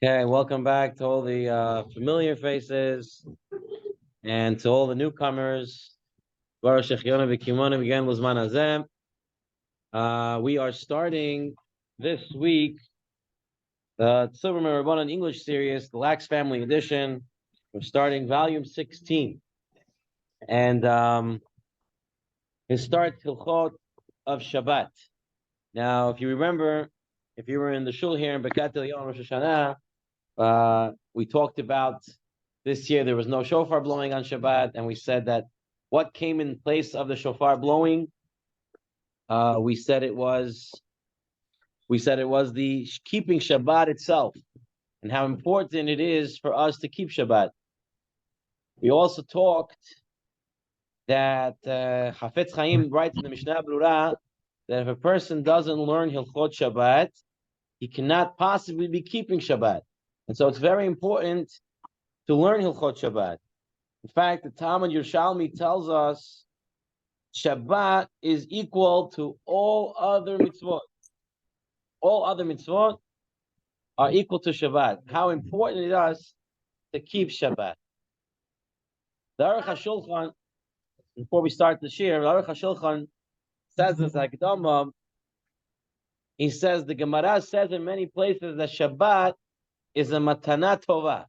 Okay, welcome back to all the familiar faces and to all the newcomers. We are starting this week the Tzurba Rabbanan English series, the Lax Family Edition. We're starting volume 16. And it starts Hilchot of Shabbat. Now, if you remember, if you were in the shul here in Bekat Elyon Rosh Hashanah, we talked about this year there was no shofar blowing on Shabbat, and we said that what came in place of the shofar blowing. We said it was the keeping Shabbat itself, and how important it is for us to keep Shabbat. We also talked that Hafetz Chaim writes in the Mishnah Brura that if a person doesn't learn Hilchot Shabbat, he cannot possibly be keeping Shabbat. And so it's very important to learn Hilchot Shabbat. In fact, the Talmud Yerushalmi tells us Shabbat is equal to all other mitzvot. All other mitzvot are equal to Shabbat. How important it is to keep Shabbat. The Aruch HaShulchan, before we start the shir, the Aruch HaShulchan says this Hakdama. He says the Gemara says in many places that Shabbat is a matana tova.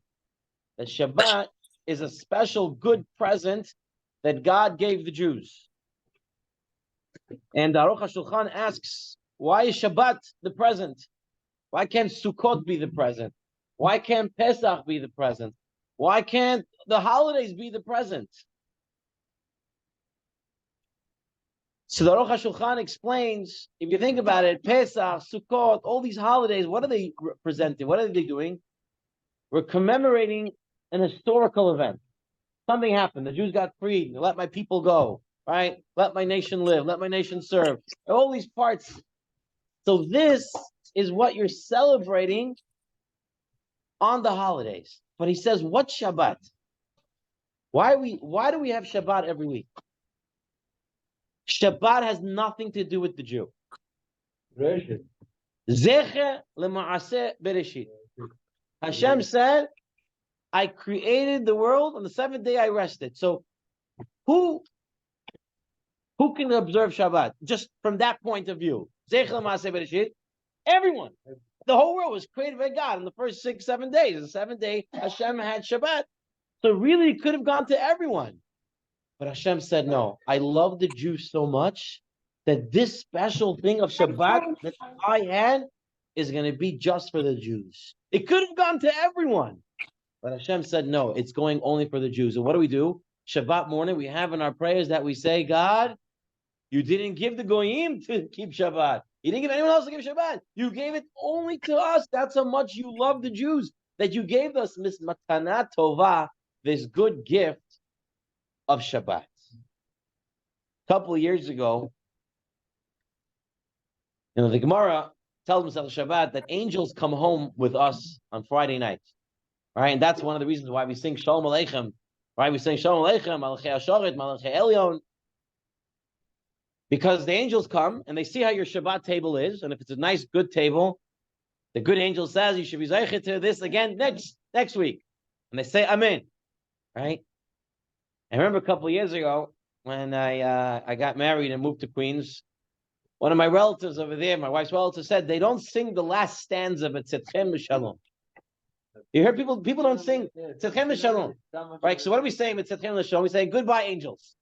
That Shabbat is a special good present that God gave the Jews. And Aruch HaShulchan asks, why is Shabbat the present? Why can't Sukkot be the present? Why can't Pesach be the present? Why can't the holidays be the present? So the Aruch HaShulchan explains, if you think about it, Pesach, Sukkot, all these holidays, what are they representing? What are they doing? We're commemorating an historical event. Something happened. The Jews got freed. Let my people go. Right? Let my nation live. Let my nation serve. All these parts. So this is what you're celebrating on the holidays. But he says, what's Shabbat? Why do we have Shabbat every week? Shabbat has nothing to do with the Jew. Zecher lema'aseh bereshit. Hashem said, I created the world, on the seventh day I rested. So who can observe Shabbat? Just from that point of view. Zecher lema'aseh bereshit. Everyone. The whole world was created by God in the first 6-7 days. The seventh day, Hashem had Shabbat. So really, it could have gone to everyone. But Hashem said, no, I love the Jews so much that this special thing of Shabbat that I had is going to be just for the Jews. It could have gone to everyone. But Hashem said, no, it's going only for the Jews. And what do? Shabbat morning, we have in our prayers that we say, God, you didn't give the Goyim to keep Shabbat. You didn't give anyone else to give Shabbat. You gave it only to us. That's how much you love the Jews, that you gave us this matana tova, this good gift of Shabbat. A couple of years ago, the Gemara tells us on Shabbat that angels come home with us on Friday night, right? And that's one of the reasons why we sing Shalom Aleichem, right? We sing Shalom Aleichem, Malachei Ashoret, Malachei Elyon, because the angels come and they see how your Shabbat table is, and if it's a nice, good table, the good angel says you should be zeichet to this again next week, and they say Amen, right? I remember a couple of years ago when I got married and moved to Queens. One of my relatives over there, my wife's relative, said they don't sing the last stanza of Tzedchem Shalom. You hear people don't sing Tzedchem Shalom, right? So what are we saying with Tzedchem Shalom? We say goodbye, angels.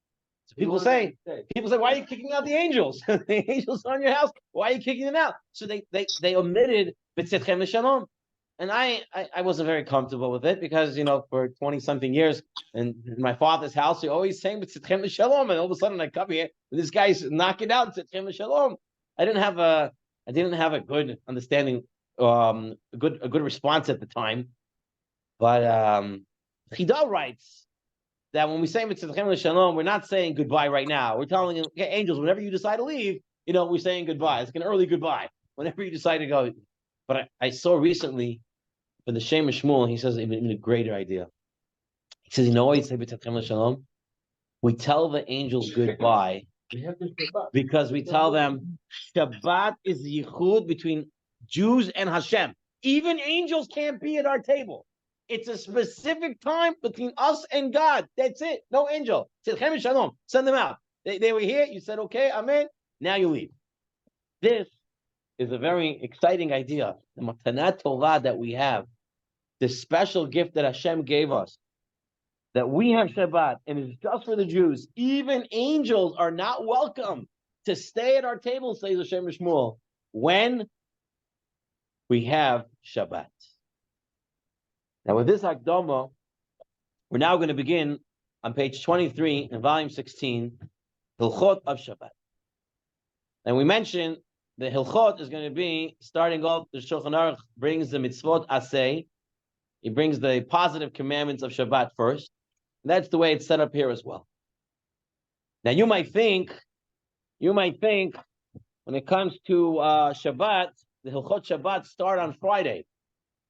So people say, why are you kicking out the angels? The angels are on your house. Why are you kicking them out? So they omitted Tzedchem Shalom. And I wasn't very comfortable with it because, for 20-something years in my father's house, he always sang B'Tzedchem Shalom, and all of a sudden I come here and this guy's knocking out B'Tzedchem Shalom. I didn't have a good understanding, a good response at the time. But Chida writes that when we say B'Tzedchem Shalom, we're not saying goodbye right now. We're telling okay, angels, whenever you decide to leave, we're saying goodbye. It's like an early goodbye. Whenever you decide to go. But I saw recently, for the Shem Shmuel, he says even a greater idea. He says, what you say B'Tzedchem Shalom? We tell the angels goodbye because we tell them Shabbat is the yichud between Jews and Hashem. Even angels can't be at our table. It's a specific time between us and God. That's it. No angel. Send them out. They were here. You said, okay, amen. Now you leave. This is a very exciting idea. The Matanat Torah that we have, this special gift that Hashem gave us, that we have Shabbat, and it's just for the Jews. Even angels are not welcome to stay at our table, says Hashem Shmuel, when we have Shabbat. Now, with this Hakdama, we're now going to begin on page 23 in volume 16, Hilchot of Shabbat. And we mentioned the Hilchot is going to be starting off. The Shulchan Aruch brings the mitzvot aseh. He brings the positive commandments of Shabbat first. And that's the way it's set up here as well. Now, you might think, when it comes to Shabbat, the Hilchot Shabbat start on Friday,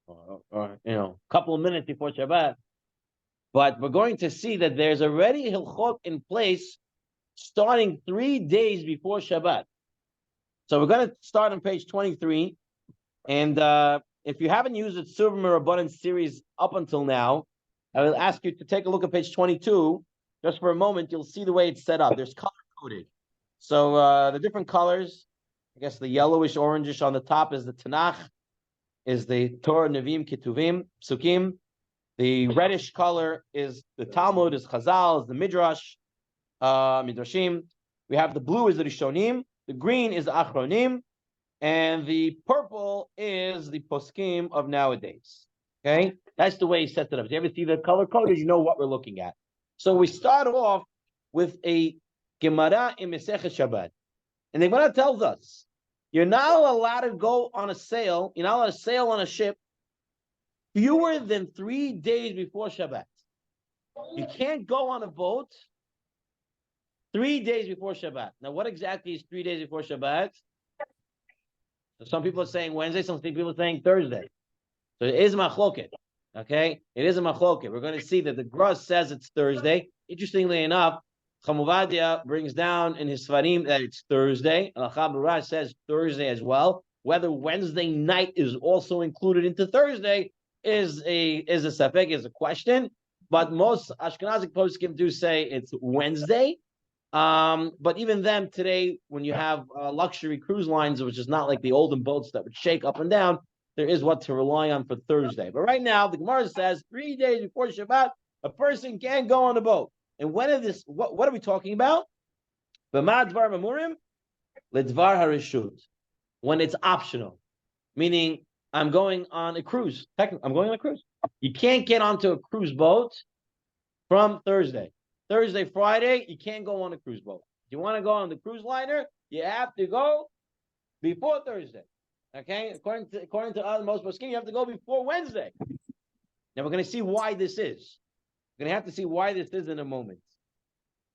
or a couple of minutes before Shabbat. But we're going to see that there's already Hilchot in place starting 3 days before Shabbat. So we're going to start on page 23. And if you haven't used the Tzurba Rabbanan series up until now, I will ask you to take a look at page 22. Just for a moment, you'll see the way it's set up. There's color-coded. So the different colors, I guess the yellowish, orangish on the top is the Tanakh, is the Torah, Nevi'im, Ketuvim, Psukim. The reddish color is the Talmud, is Chazal, is the Midrash, Midrashim. We have the blue is the Rishonim, the green is the Achronim, and the purple is the Poskim of nowadays. Okay? That's the way he sets it up. If you ever see the color coded, you know what we're looking at. So we start off with a Gemara in Masechet Shabbat. And the Gemara tells us, you're not allowed to go on a sail, you're not allowed to sail on a ship fewer than 3 days before Shabbat. You can't go on a boat 3 days before Shabbat. Now, what exactly is 3 days before Shabbat? So some people are saying Wednesday, some people are saying Thursday. So it is machloket. Okay? It is a machloket. We're going to see that the Gra says it's Thursday. Interestingly enough, Chamuvadia brings down in his Svarim that it's Thursday. Al-Chabura says Thursday as well. Whether Wednesday night is also included into Thursday is a safek, is a question. But most Ashkenazic poskim do say it's Wednesday. But even them today, when you have luxury cruise lines, which is not like the olden boats that would shake up and down, there is what to rely on for Thursday. But right now, the Gemara says 3 days before Shabbat, a person can go on a boat. And when is this? What are we talking about? B'ma dvar mamurim ledvar harishut. When it's optional, meaning I'm going on a cruise. Technically, I'm going on a cruise. You can't get onto a cruise boat from Thursday. Thursday, Friday, you can't go on a cruise boat. If you want to go on the cruise liner, you have to go before Thursday. Okay? According to most poskim, you have to go before Wednesday. Now we're going to see why this is. We're going to have to see why this is in a moment.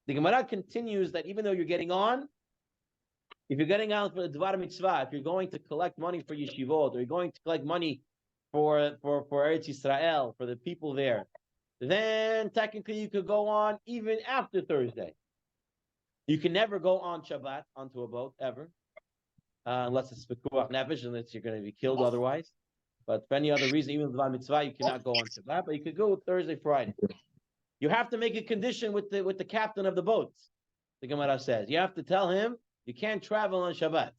The Gemara continues that even though you're getting on, if you're getting on for the Dvar Mitzvah, if you're going to collect money for yeshivot, or you're going to collect money for Eretz Yisrael, for the people there, then technically you could go on even after Thursday. You can never go on Shabbat onto a boat, ever. Unless it's Pekuach Nefesh, unless you're going to be killed otherwise. But for any other reason, even with Mitzvah, you cannot go on Shabbat, but you could go Thursday, Friday. You have to make a condition with the captain of the boat, the Gemara says. You have to tell him you can't travel on Shabbat.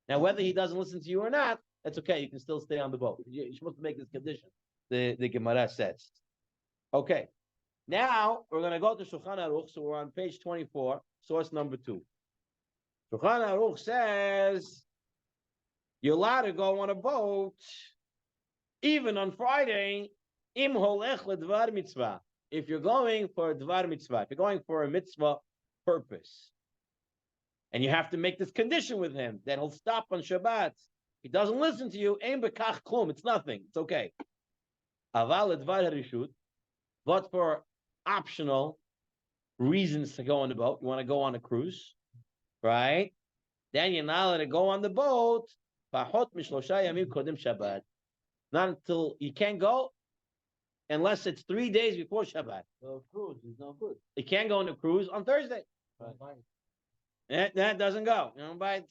Now, whether he doesn't listen to you or not, that's okay. You can still stay on the boat. You're supposed to make this condition, the Gemara says. Okay. Now, we're going to go to Shulchan Aruch, so we're on page 24, source number 2. Shulchan Aruch says you're allowed to go on a boat even on Friday, im holech ledvar mitzvah. If you're going for a dvar mitzvah, if you're going for a mitzvah purpose, and you have to make this condition with him that he'll stop on Shabbat. He doesn't listen to you. Ein bekach klum. It's nothing. It's okay. Aval ledvar harishut. But for optional reasons to go on the boat, you want to go on a cruise, right? Then you're not allowed to go on the boat. Pachot mishlosha yamim kodim Shabbat. Not until you can't go unless it's 3 days before Shabbat. So cruise is no good. You can't go on a cruise on Thursday. Right. That doesn't go. You know, but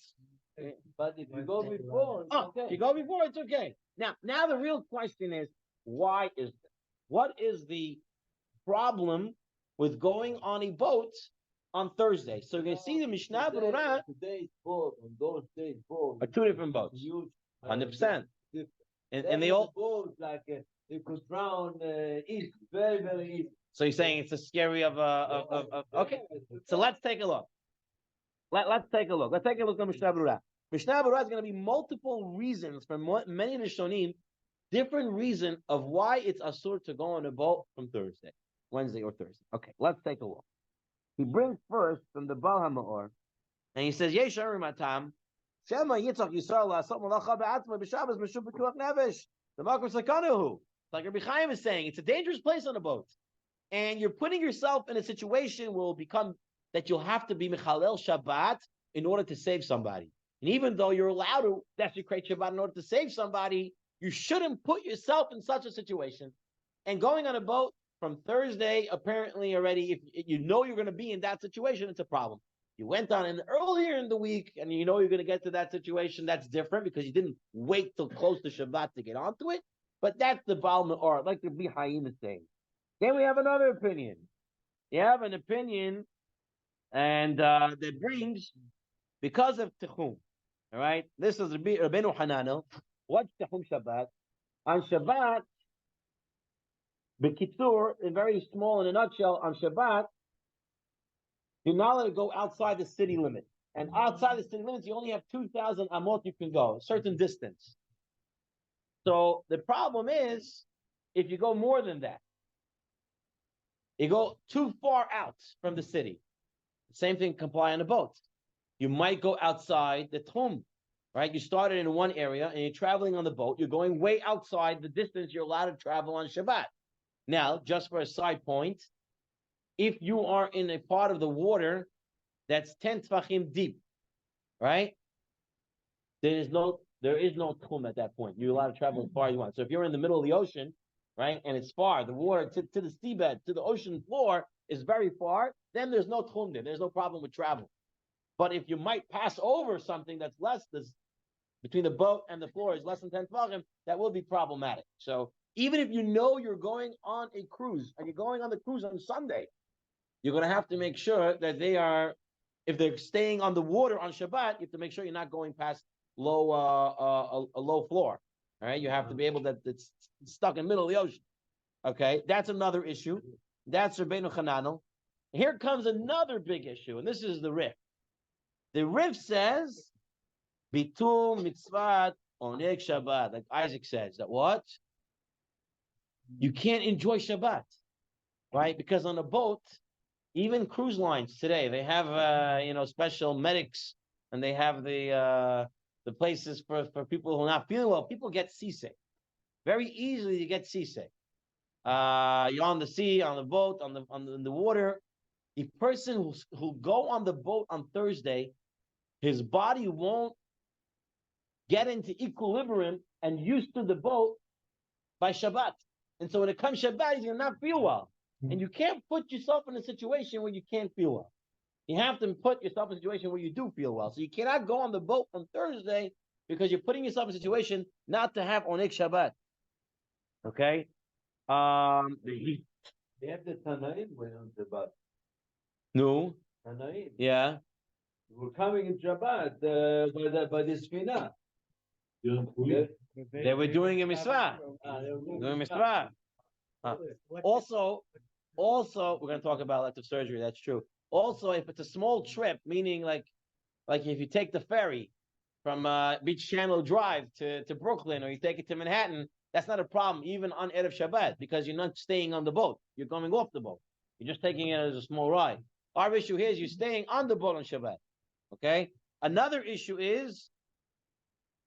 But if you go before, okay. If you go before, it's okay. Now the real question is, why is this? What is the problem with going on a boat on Thursday? So you're going to see the Mishnah Berurah. Today's boat and those days boat are two different boats. 100%. And they all boats like you could drown easy, very very easy. So you're saying it's a scary of okay. So let's take a look. Let's take a look. Let's take a look at Mishnah Berurah. Mishnah Berurah is going to be multiple reasons from many Rishonim, different reason of why it's asur to go on a boat from Thursday, Wednesday or Thursday. Okay, let's take a look. He brings first from the Baal HaMaor, and he says, Yesh Matam, Shema Yitzchak Yisrael La'asot Malacha Ba'atzma B'Shabbos B'Shuv B'Kuach Nevesh. The Makar Sakanahu. Like Rabbi Chaim is saying, it's a dangerous place on a boat. And you're putting yourself in a situation where it will become that you'll have to be Mechalel Shabbat in order to save somebody. And even though you're allowed to desecrate Shabbat in order to save somebody, you shouldn't put yourself in such a situation. And going on a boat from Thursday, apparently already, if you know you're going to be in that situation, it's a problem. You went on earlier in the week and you know you're going to get to that situation, that's different because you didn't wait till close to Shabbat to get onto it. But that's the Baal Me'or, like the Bihaim is saying. Then we have another opinion. You have an opinion and that brings, because of Tichum, all right? This is Rabbeinu Hananel. What's Tichum Shabbat? On Shabbat, B'kitzur, in very small, in a nutshell, on Shabbat, you're not allowed to go outside the city limit. And outside the city limits, you only have 2,000 amot you can go, a certain distance. So the problem is, if you go more than that, you go too far out from the city. The same thing can apply on a boat. You might go outside the Tchum, right? You started in one area and you're traveling on the boat. You're going way outside the distance you're allowed to travel on Shabbat. Now, just for a side point, if you are in a part of the water that's 10 tfachim deep, right? There is no tchum at that point. You're allowed to travel as far as you want. So if you're in the middle of the ocean, right, and it's far, the water to the seabed, to the ocean floor is very far, then there's no tchum there. There's no problem with travel. But if you might pass over something that's less, between the boat and the floor is less than 10 tfachim, that will be problematic. So even if you know you're going on a cruise and you're going on the cruise on Sunday, you're going to have to make sure that if they're staying on the water on Shabbat, you have to make sure you're not going past a low floor. All right, you have to be able it's stuck in the middle of the ocean. Okay, that's another issue. That's Rabbeinu Hananel. Here comes another big issue, and this is the Rif. The Rif says, Bitul mitzvat oneg Shabbat, like Isaac says, that what? You can't enjoy Shabbat, right? Because on a boat, even cruise lines today, they have special medics, and they have the places for people who are not feeling well. People get seasick. Very easily you get seasick. You're on the sea, on the boat, in the water. A person who go on the boat on Thursday, his body won't get into equilibrium and used to the boat by Shabbat. And so when it comes Shabbat, he's going to not feel well. And you can't put yourself in a situation where you can't feel well. You have to put yourself in a situation where you do feel well. So you cannot go on the boat on Thursday because you're putting yourself in a situation not to have Oneg Shabbat. Okay? They have the Tanaim went on Shabbat. No. Tanaim. Yeah. We're coming in Shabbat by the Sfina. They were doing a mitzvah. Doing a mitzvah. Also, we're going to talk about elective surgery. That's true. Also, if it's a small trip, meaning like if you take the ferry from Beach Channel Drive to Brooklyn, or you take it to Manhattan, that's not a problem, even on Erev Shabbat, because you're not staying on the boat. You're coming off the boat. You're just taking it as a small ride. Our issue here is you're staying on the boat on Shabbat. Okay? Another issue is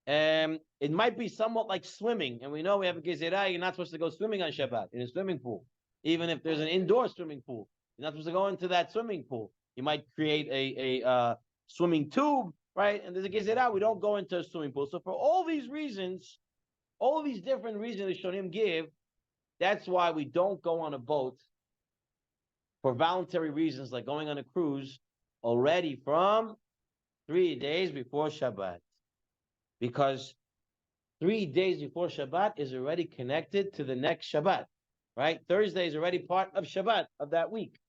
it might be somewhat like swimming, and we know we have a gezerah. You're not supposed to go swimming on Shabbat in a swimming pool, even if there's an indoor swimming pool. You're not supposed to go into that swimming pool. You might create a swimming tube, right? And there's a gezerah. We don't go into a swimming pool. So for all these reasons, all these different reasons the Shonim give, that's why we don't go on a boat for voluntary reasons like going on a cruise already from 3 days before Shabbat. because 3 days before Shabbat is already connected to the next Shabbat, right? Thursday is already part of Shabbat of that week.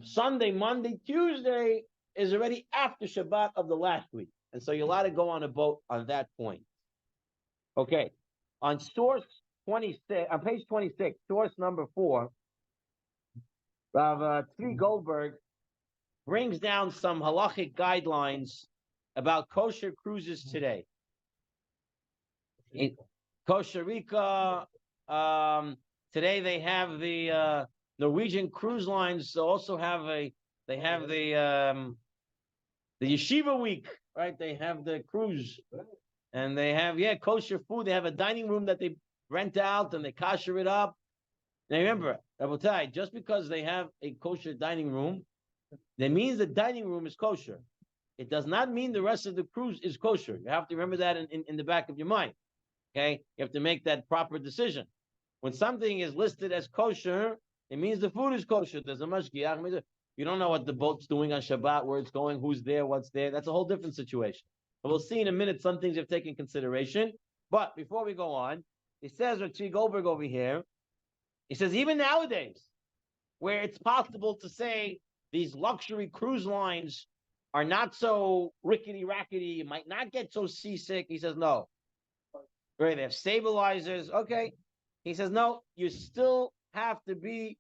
Sunday, Monday, Tuesday is already after Shabbat of the last week. And so you're allowed to go on a boat on that point. Okay. On source 26, on page 26, source number 4, Rav Tzvi Goldberg brings down some halachic guidelines about kosher cruises today. In Costa Rica, today they have the Norwegian cruise lines also have the yeshiva week, right? They have the cruise, and they have kosher food. They have a dining room that they rent out and they kosher it up. Now remember, Rabotai, just because they have a kosher dining room, that means the dining room is kosher. It does not mean the rest of the cruise is kosher. You have to remember that in the back of your mind. Okay, you have to make that proper decision. When something is listed as kosher, it means the food is kosher. There's a mashgiach. You don't know what the boat's doing on Shabbat, where it's going, who's there, what's there. That's a whole different situation. But we'll see in a minute some things you have to take in consideration. But before we go on, he says, Tzvi Goldberg over here, he says, even nowadays, where it's possible to say these luxury cruise lines are not so rickety-rackety, you might not get so seasick, he says, no. Right, they have stabilizers. Okay. He says, no, you still have to be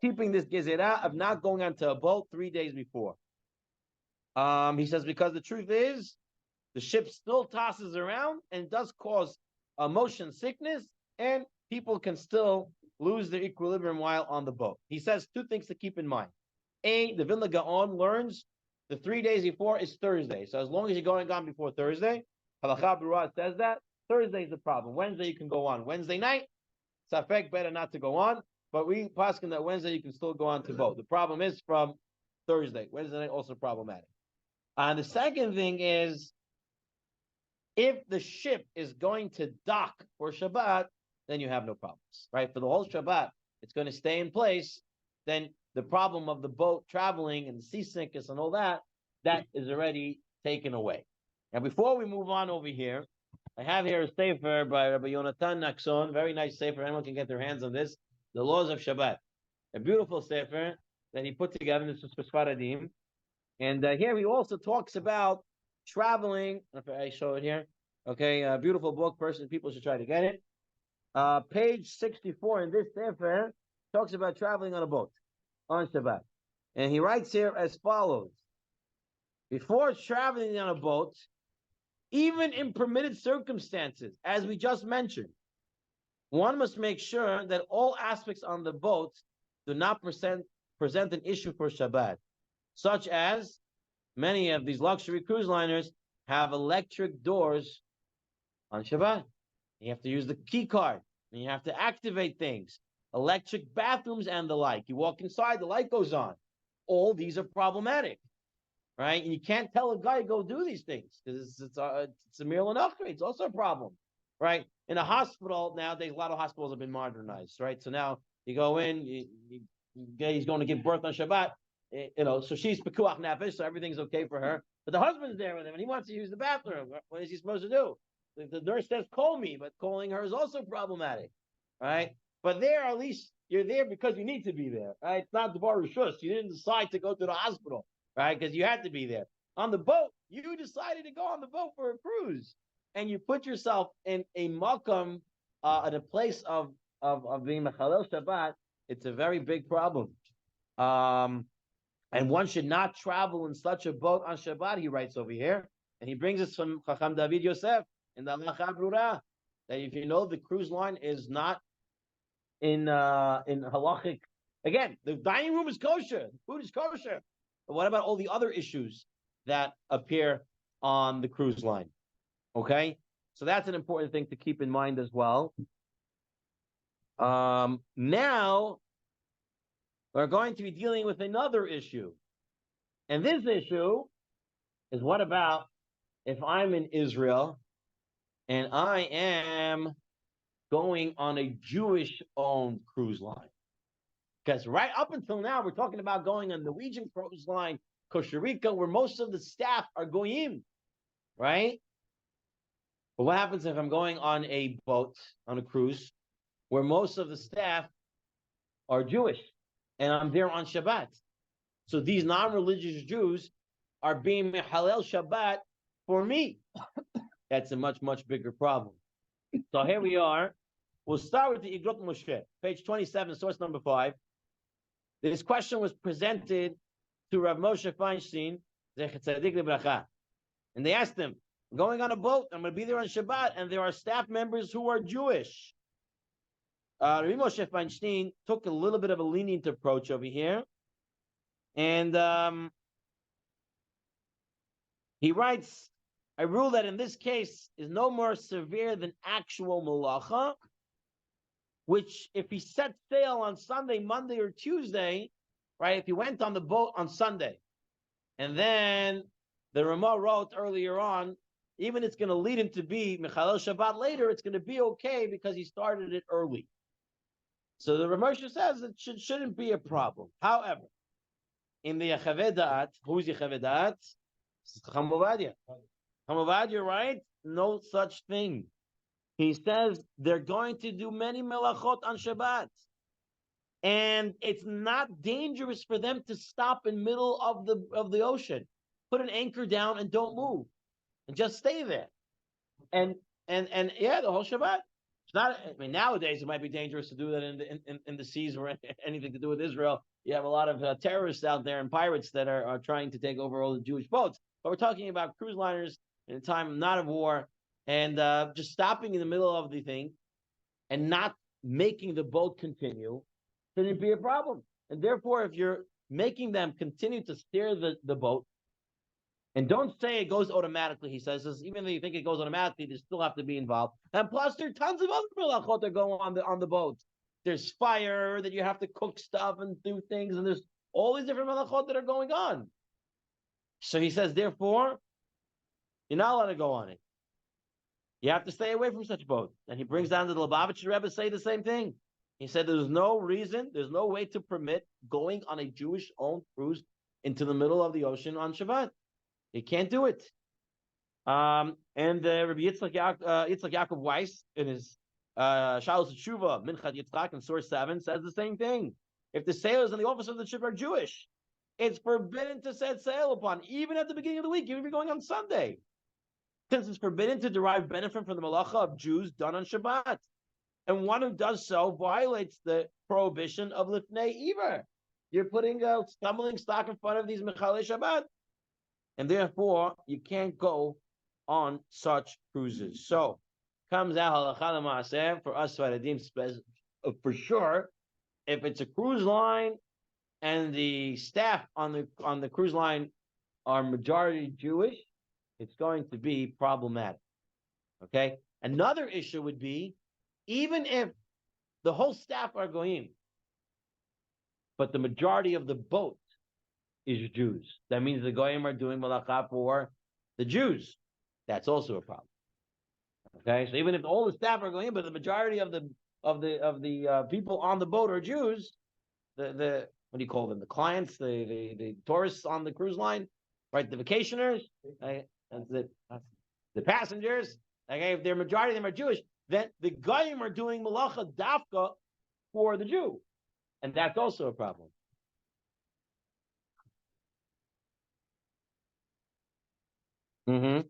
keeping this gezerah of not going onto a boat 3 days before. He says, because the truth is, the ship still tosses around and does cause motion sickness, and people can still lose their equilibrium while on the boat. He says 2 things to keep in mind. A, the Vilna Gaon learns the 3 days before is Thursday. So as long as you're going on before Thursday, Halacha Berurah says that, Thursday is the problem. Wednesday you can go on. Wednesday night, Safek better not to go on, but we paskin that Wednesday you can still go on to boat. The problem is from Thursday. Wednesday night also problematic. And the second thing is, if the ship is going to dock for Shabbat, then you have no problems, right? For the whole Shabbat, it's going to stay in place. Then the problem of the boat traveling and the seasickness and all that, that is already taken away. Now, before we move on over here, I have here a sefer by Rabbi Yonatan Nakson, very nice sefer. Anyone can get their hands on this. The Laws of Shabbat, a beautiful sefer that he put together. This is for Sfaradim, and here he also talks about traveling. If I show it here, okay, a beautiful book. People should try to get it. Page 64 in this sefer talks about traveling on a boat on Shabbat, and he writes here as follows: before traveling on a boat, even in permitted circumstances, as we just mentioned, one must make sure that all aspects on the boat do not present an issue for Shabbat, such as many of these luxury cruise liners have electric doors on Shabbat. You have to use the key card, and you have to activate things, electric bathrooms and the like. You walk inside, the light goes on. All these are problematic. Right, and you can't tell a guy to go do these things because it's a mere lanachri. It's also a problem, right? In a hospital nowadays, a lot of hospitals have been modernized, right? So now you go in, he's going to give birth on Shabbat, so she's pekuach nefesh, so everything's okay for her. But the husband's there with him, and he wants to use the bathroom. What is he supposed to do? The nurse says, "Call me," but calling her is also problematic, right? But there, at least you're there because you need to be there, right? It's not the bar rishus. You didn't decide to go to the hospital. Right, because you had to be there. On the boat, you decided to go on the boat for a cruise, and you put yourself in a makom, in a place of being mechalel Shabbat. It's a very big problem, and one should not travel in such a boat on Shabbat. He writes over here, and he brings us from Chacham David Yosef in the Halacha Berurah that if you know the cruise line is not in halachic, again, the dining room is kosher, the food is kosher. But what about all the other issues that appear on the cruise line? Okay, so that's an important thing to keep in mind as well. Now we're going to be dealing with another issue, and this issue is what about if I'm in Israel and I am going on a Jewish-owned cruise line? Because right up until now, we're talking about going on the Norwegian cruise line, Costa Rica, where most of the staff are goyim. right? But what happens if I'm going on a boat, on a cruise, where most of the staff are Jewish, and I'm there on Shabbat? So these non-religious Jews are being Mehalel Shabbat for me. That's a much, much bigger problem. So here we are. We'll start with the Igrot Moshe, page 27, source number 5. This question was presented to Rav Moshe Feinstein, Zechet Tzadik Lebracha. And they asked him, I'm going on a boat, I'm going to be there on Shabbat, and there are staff members who are Jewish. Rav Moshe Feinstein took a little bit of a lenient approach over here. And he writes, I rule that in this case is no more severe than actual malacha, which if he set sail on Sunday, Monday, or Tuesday, right, if he went on the boat on Sunday, and then the Ramah wrote earlier on, even it's going to lead him to be Mechalel Shabbat later, it's going to be okay because he started it early. So the Ramah says it shouldn't be a problem. However, in the Yechaveh Da'at, who's Yechaveh Da'at? Chacham Ovadia. Chacham Ovadia, right? No such thing. He says they're going to do many melachot on Shabbat. And it's not dangerous for them to stop in middle of the ocean. Put an anchor down and don't move. And just stay there. And yeah, the whole Shabbat. It's not, I mean, nowadays it might be dangerous to do that in the seas or anything to do with Israel. You have a lot of terrorists out there and pirates that are trying to take over all the Jewish boats. But we're talking about cruise liners in a time not of war, and just stopping in the middle of the thing and not making the boat continue shouldn't be a problem. And therefore, if you're making them continue to steer the boat, and don't say it goes automatically, he says, even though you think it goes automatically, they still have to be involved. And plus, there are tons of other melachot that go on the boat. There's fire, that you have to cook stuff and do things, and there's all these different melachot that are going on. So he says, therefore, you're not allowed to go on it. You have to stay away from such boats. And he brings down the Lubavitcher Rebbe say the same thing. He said there's no reason, there's no way to permit going on a Jewish-owned cruise into the middle of the ocean on Shabbat. You can't do it. And Rabbi Yitzchak Yaakov Weiss in his Shalos Tshuva, Minchat Yitzchak in source 7 says the same thing. If the sailors and the officers of the ship are Jewish, it's forbidden to set sail upon, even at the beginning of the week, even if you're going on Sunday. Since it's forbidden to derive benefit from the malacha of Jews done on Shabbat. And one who does so violates the prohibition of Lifnei Iver. You're putting a stumbling stock in front of these Mechalei Shabbat. And therefore, you can't go on such cruises. So, comes out halacha l'maaseh for us for sure. If it's a cruise line and the staff on the cruise line are majority Jewish, it's going to be problematic. Okay? Another issue would be, even if the whole staff are goyim, but the majority of the boat is Jews, that means the goyim are doing malacha for the Jews. That's also a problem. Okay? So even if all the staff are goyim, but the majority of the people on the boat are Jews, the what do you call them? The clients, the tourists on the cruise line, right? The vacationers, right? The passengers, okay, if their majority of them are Jewish, then the goyim are doing malacha dafka for the Jew. And that's also a problem. Mm-hmm.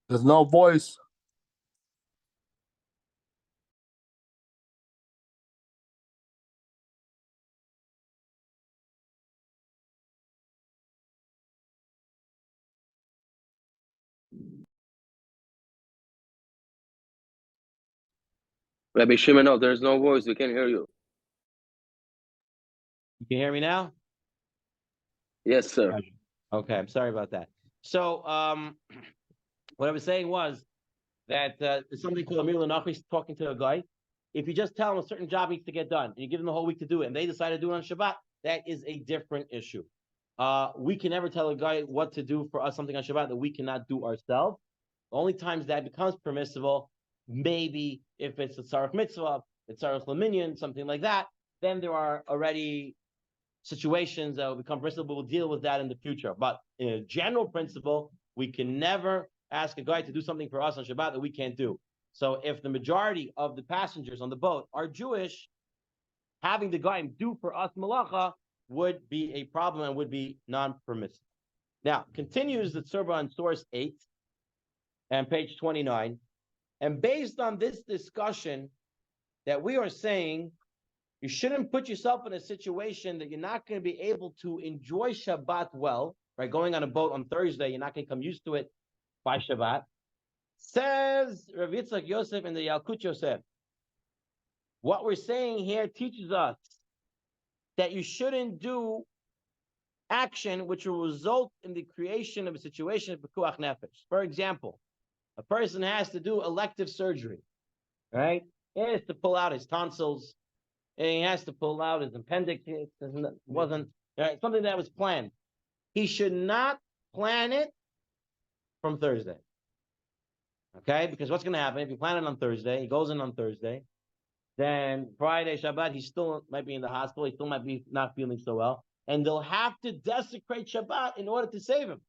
There's no voice. Rabbi Shimon, no, there's no voice. We can't hear you. You can hear me now? Yes, sir. Okay, I'm sorry about that. So what I was saying was that there's something called Amir Lanachri talking to a guy. If you just tell them a certain job needs to get done, and you give them the whole week to do it, and they decide to do it on Shabbat, that is a different issue. We can never tell a guy what to do for us something on Shabbat that we cannot do ourselves. The only times that becomes permissible, maybe if it's a tzarech mitzvah, it's tzarech laminion, something like that, then there are already situations that will become permissible. We'll deal with that in the future. But in a general principle, we can never ask a guy to do something for us on Shabbat that we can't do. So if the majority of the passengers on the boat are Jewish, having the guy do for us malacha would be a problem and would be non-permissible. Now, continues the Tzurba on source 8 and page 29. And based on this discussion that we are saying, you shouldn't put yourself in a situation that you're not going to be able to enjoy Shabbat well, right? Going on a boat on Thursday, you're not going to come used to it by Shabbat. Says Rav Yitzchak Yosef in the Yalkut Yosef, what we're saying here teaches us that you shouldn't do action which will result in the creation of a situation of pekuach nefesh. For example, a person has to do elective surgery, right? He has to pull out his tonsils, and he has to pull out his appendix. It wasn't right, something that was planned. He should not plan it from Thursday. Okay, because what's going to happen if you plan it on Thursday, he goes in on Thursday, then Friday, Shabbat, he still might be in the hospital, he still might be not feeling so well, and they'll have to desecrate Shabbat in order to save him.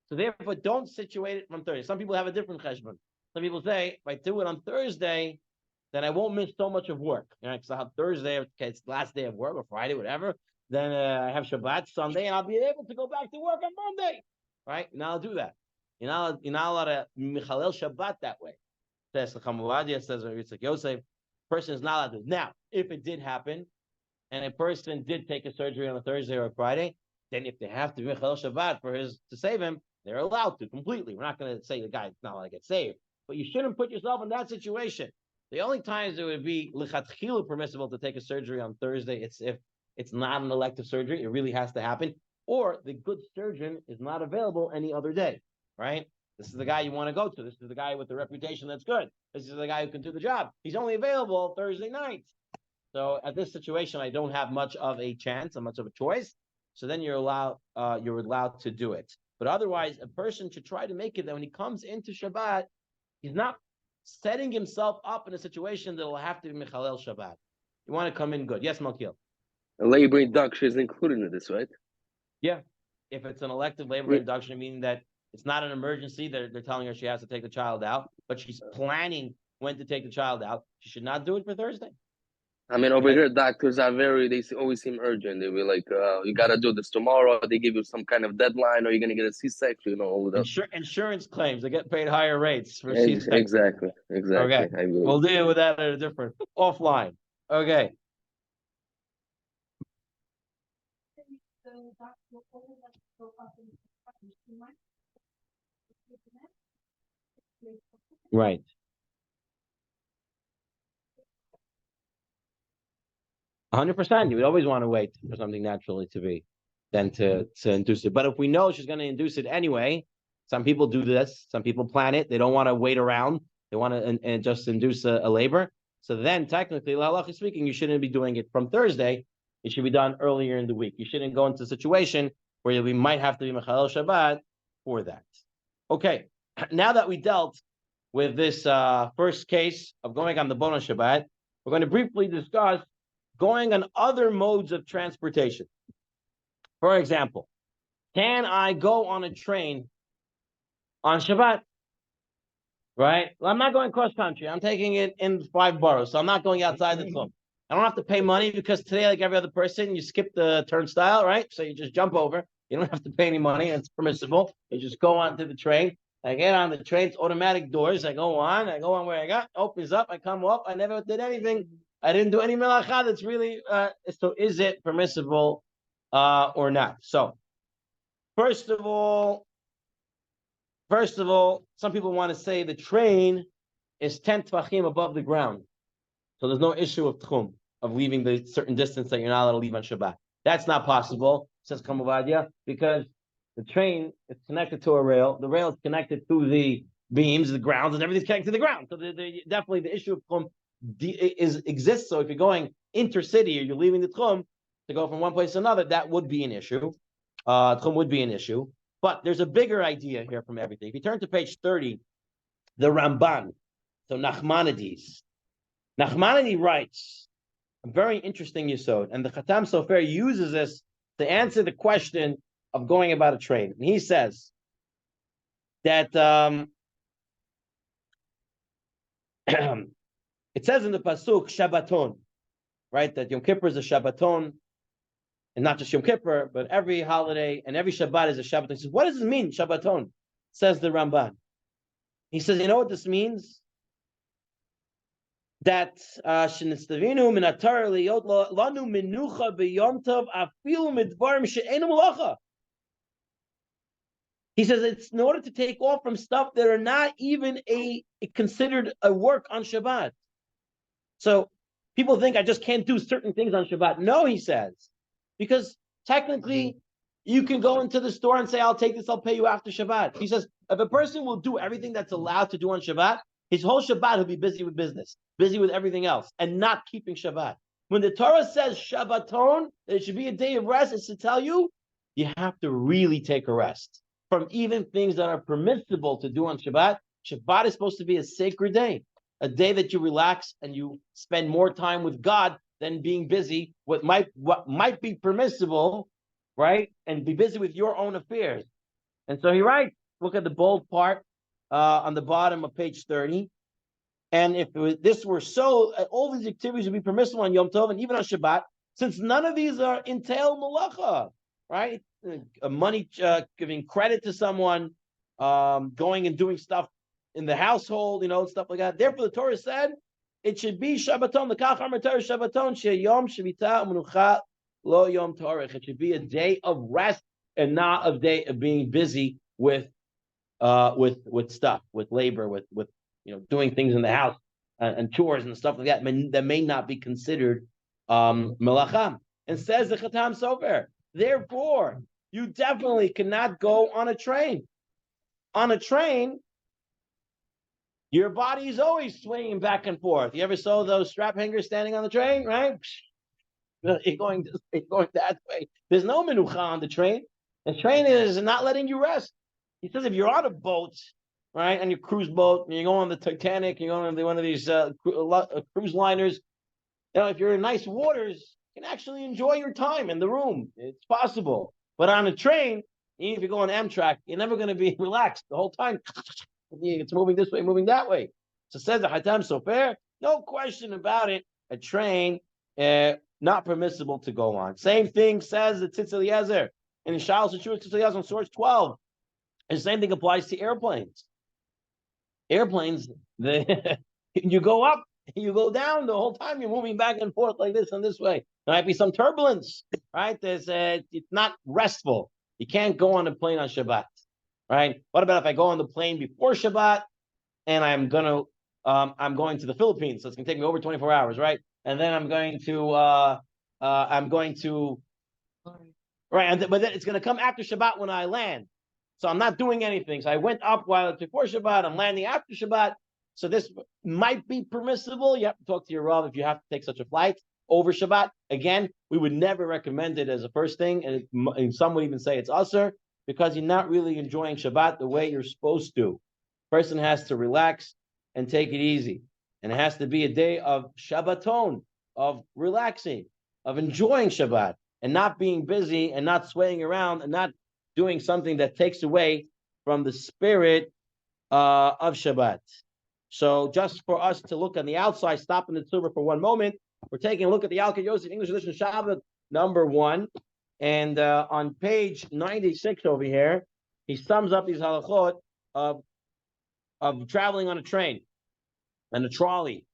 So therefore, don't situate it from Thursday. Some people have a different cheshbon. Some people say, if I do it on Thursday, then I won't miss so much of work. Because I have Thursday, okay, it's the last day of work, or Friday, whatever. Then I have Shabbat Sunday, and I'll be able to go back to work on Monday. Right? Now I'll do that. You're not allowed to michalel Shabbat that way. Says the Chamuvadia, says Yitzchak Yosef, person is not allowed to. Now, if it did happen, and a person did take a surgery on a Thursday or a Friday, then if they have to michalel Shabbat to save him, they're allowed to completely. We're not going to say the guy's not allowed to get saved, but you shouldn't put yourself in that situation. The only times it would be lichatchilu permissible to take a surgery on Thursday, it's if it's not an elective surgery, it really has to happen, or the good surgeon is not available any other day. Right? This is the guy you want to go to. This is the guy with the reputation that's good. This is the guy who can do the job. He's only available Thursday nights. So at this situation, I don't have much of a chance, much of a choice. So then you're allowed to do it. But otherwise, a person should try to make it that when he comes into Shabbat, he's not setting himself up in a situation that will have to be Michalel Shabbat. You want to come in good. Yes, Malkiel? A labor induction is included in this, right? Yeah. If it's an elective labor induction, meaning that it's not an emergency. They're telling her she has to take the child out, but she's planning when to take the child out. She should not do it for Thursday. I mean, over here, doctors are they always seem urgent. They be like, you got to do this tomorrow. They give you some kind of deadline, or you're going to get a C-section, all of that. Insurance claims, they get paid higher rates for C-section. Exactly. Okay. We'll deal with that at a different, offline. Okay. Right. %. You would always want to wait for something naturally to be, than to induce it. But if we know she's going to induce it anyway, some people do this. Some people plan it. They don't want to wait around. They want to and just induce a labor. So then, technically, halachically speaking, you shouldn't be doing it from Thursday. It should be done earlier in the week. You shouldn't go into a situation where we might have to be Mechalel Shabbat for that. Okay, now that we dealt with this first case of going on the boat on Shabbat, we're going to briefly discuss going on other modes of transportation. For example, can I go on a train on Shabbat? Right? Well, I'm not going cross country. I'm taking it in 5 boroughs, so I'm not going outside the club. I don't have to pay money because today, like every other person, you skip the turnstile, right? So you just jump over. You don't have to pay any money. It's permissible. You just go onto the train. I get on the train. It's automatic doors. I go on where I got. Opens up. I come up. I never did anything. I didn't do any melacha. That's really, so is it permissible or not? So, first of all, some people want to say the train is 10 tvachim above the ground. So there's no issue of tchum, of leaving the certain distance that you're not allowed to leave on Shabbat. That's not possible, says Kamuvadia, because the train is connected to a rail. The rail is connected to the beams, the grounds, and everything's connected to the ground. So definitely the issue of tchum exists. So if you're going intercity or you're leaving the tchum to go from one place to another, that would be an issue. Tchum would be an issue. But there's a bigger idea here from everything. If you turn to page 30, the Ramban, so Nachmanides writes a very interesting yesod, and the Khatam Sofer uses this to answer the question of going about a trade. And he says that it says in the pasuk Shabbaton, right? That Yom Kippur is a Shabbaton, and not just Yom Kippur, but every holiday and every Shabbat is a Shabbaton. He says, what does it mean, Shabbaton? Says the Ramban. He says, you know what this means? That shenistavinu min atar liyot lanu menucha b'yom tov afilu midvarim she'enu malacha. He says it's in order to take off from stuff that are not even considered a work on Shabbat. So people think I just can't do certain things on Shabbat. No, he says, because technically you can go into the store and say, I'll take this, I'll pay you after Shabbat. He says, if a person will do everything that's allowed to do on Shabbat, his whole Shabbat he'll be busy with business, busy with everything else, and not keeping Shabbat. When the Torah says Shabbaton, that it should be a day of rest, it's to tell you, you have to really take a rest from even things that are permissible to do on Shabbat. Shabbat is supposed to be a sacred day, a day that you relax and you spend more time with God than being busy with what might be permissible, right? And be busy with your own affairs. And so he writes, look at the bold part on the bottom of page 30. And if this were so, all these activities would be permissible on Yom Tov and even on Shabbat, since none of these are entail malacha, right? Money, giving credit to someone, going and doing stuff in the household, stuff like that. Therefore, the Torah said it should be Shabbaton. The Kach Amar Torah Shabbaton sheyom shevita u'menucha lo yom torich. It should be a day of rest and not a day of being busy with stuff, with labor, with doing things in the house and chores and stuff like that that may not be considered melacha. And says the Khatam Sofer, therefore, you definitely cannot go on a train. On a train, your body is always swaying back and forth. You ever saw those strap hangers standing on the train, right? You're going this way, going that way. There's no menucha on the train. The train is not letting you rest. He says if you're on a boat, right, on your cruise boat, and you go on the Titanic, you go on one of these cruise liners, if you're in nice waters, you can actually enjoy your time in the room. It's possible. But on a train, even if you go on Amtrak, you're never going to be relaxed the whole time. It's moving this way, moving that way. So says the Hatam Sofer, no question about it, a train, not permissible to go on. Same thing says the Tzitz Eliezer. In Shal Shachur Tzitz Eliezer on source 12. The same thing applies to airplanes. Airplanes, you go up, you go down the whole time. You're moving back and forth like this and this way. There might be some turbulence, right? It's not restful. You can't go on a plane on Shabbat, right? What about if I go on the plane before Shabbat and I'm going to the Philippines, so it's going to take me over 24 hours, right? And then I'm going to, right? But then it's going to come after Shabbat when I land. So I'm not doing anything. So I went up while it's before Shabbat. I'm landing after Shabbat. So this might be permissible. You have to talk to your Rav if you have to take such a flight over Shabbat. Again, we would never recommend it as a first thing. And some would even say it's usher because you're not really enjoying Shabbat the way you're supposed to. Person has to relax and take it easy. And it has to be a day of Shabbaton, of relaxing, of enjoying Shabbat and not being busy and not swaying around and not doing something that takes away from the spirit of Shabbat. So just for us to look on the outside, stop in the Tzurba for one moment, we're taking a look at the Alka Yosef English edition Shabbat number 1. And on page 96 over here, he sums up these halachot of traveling on a train and a trolley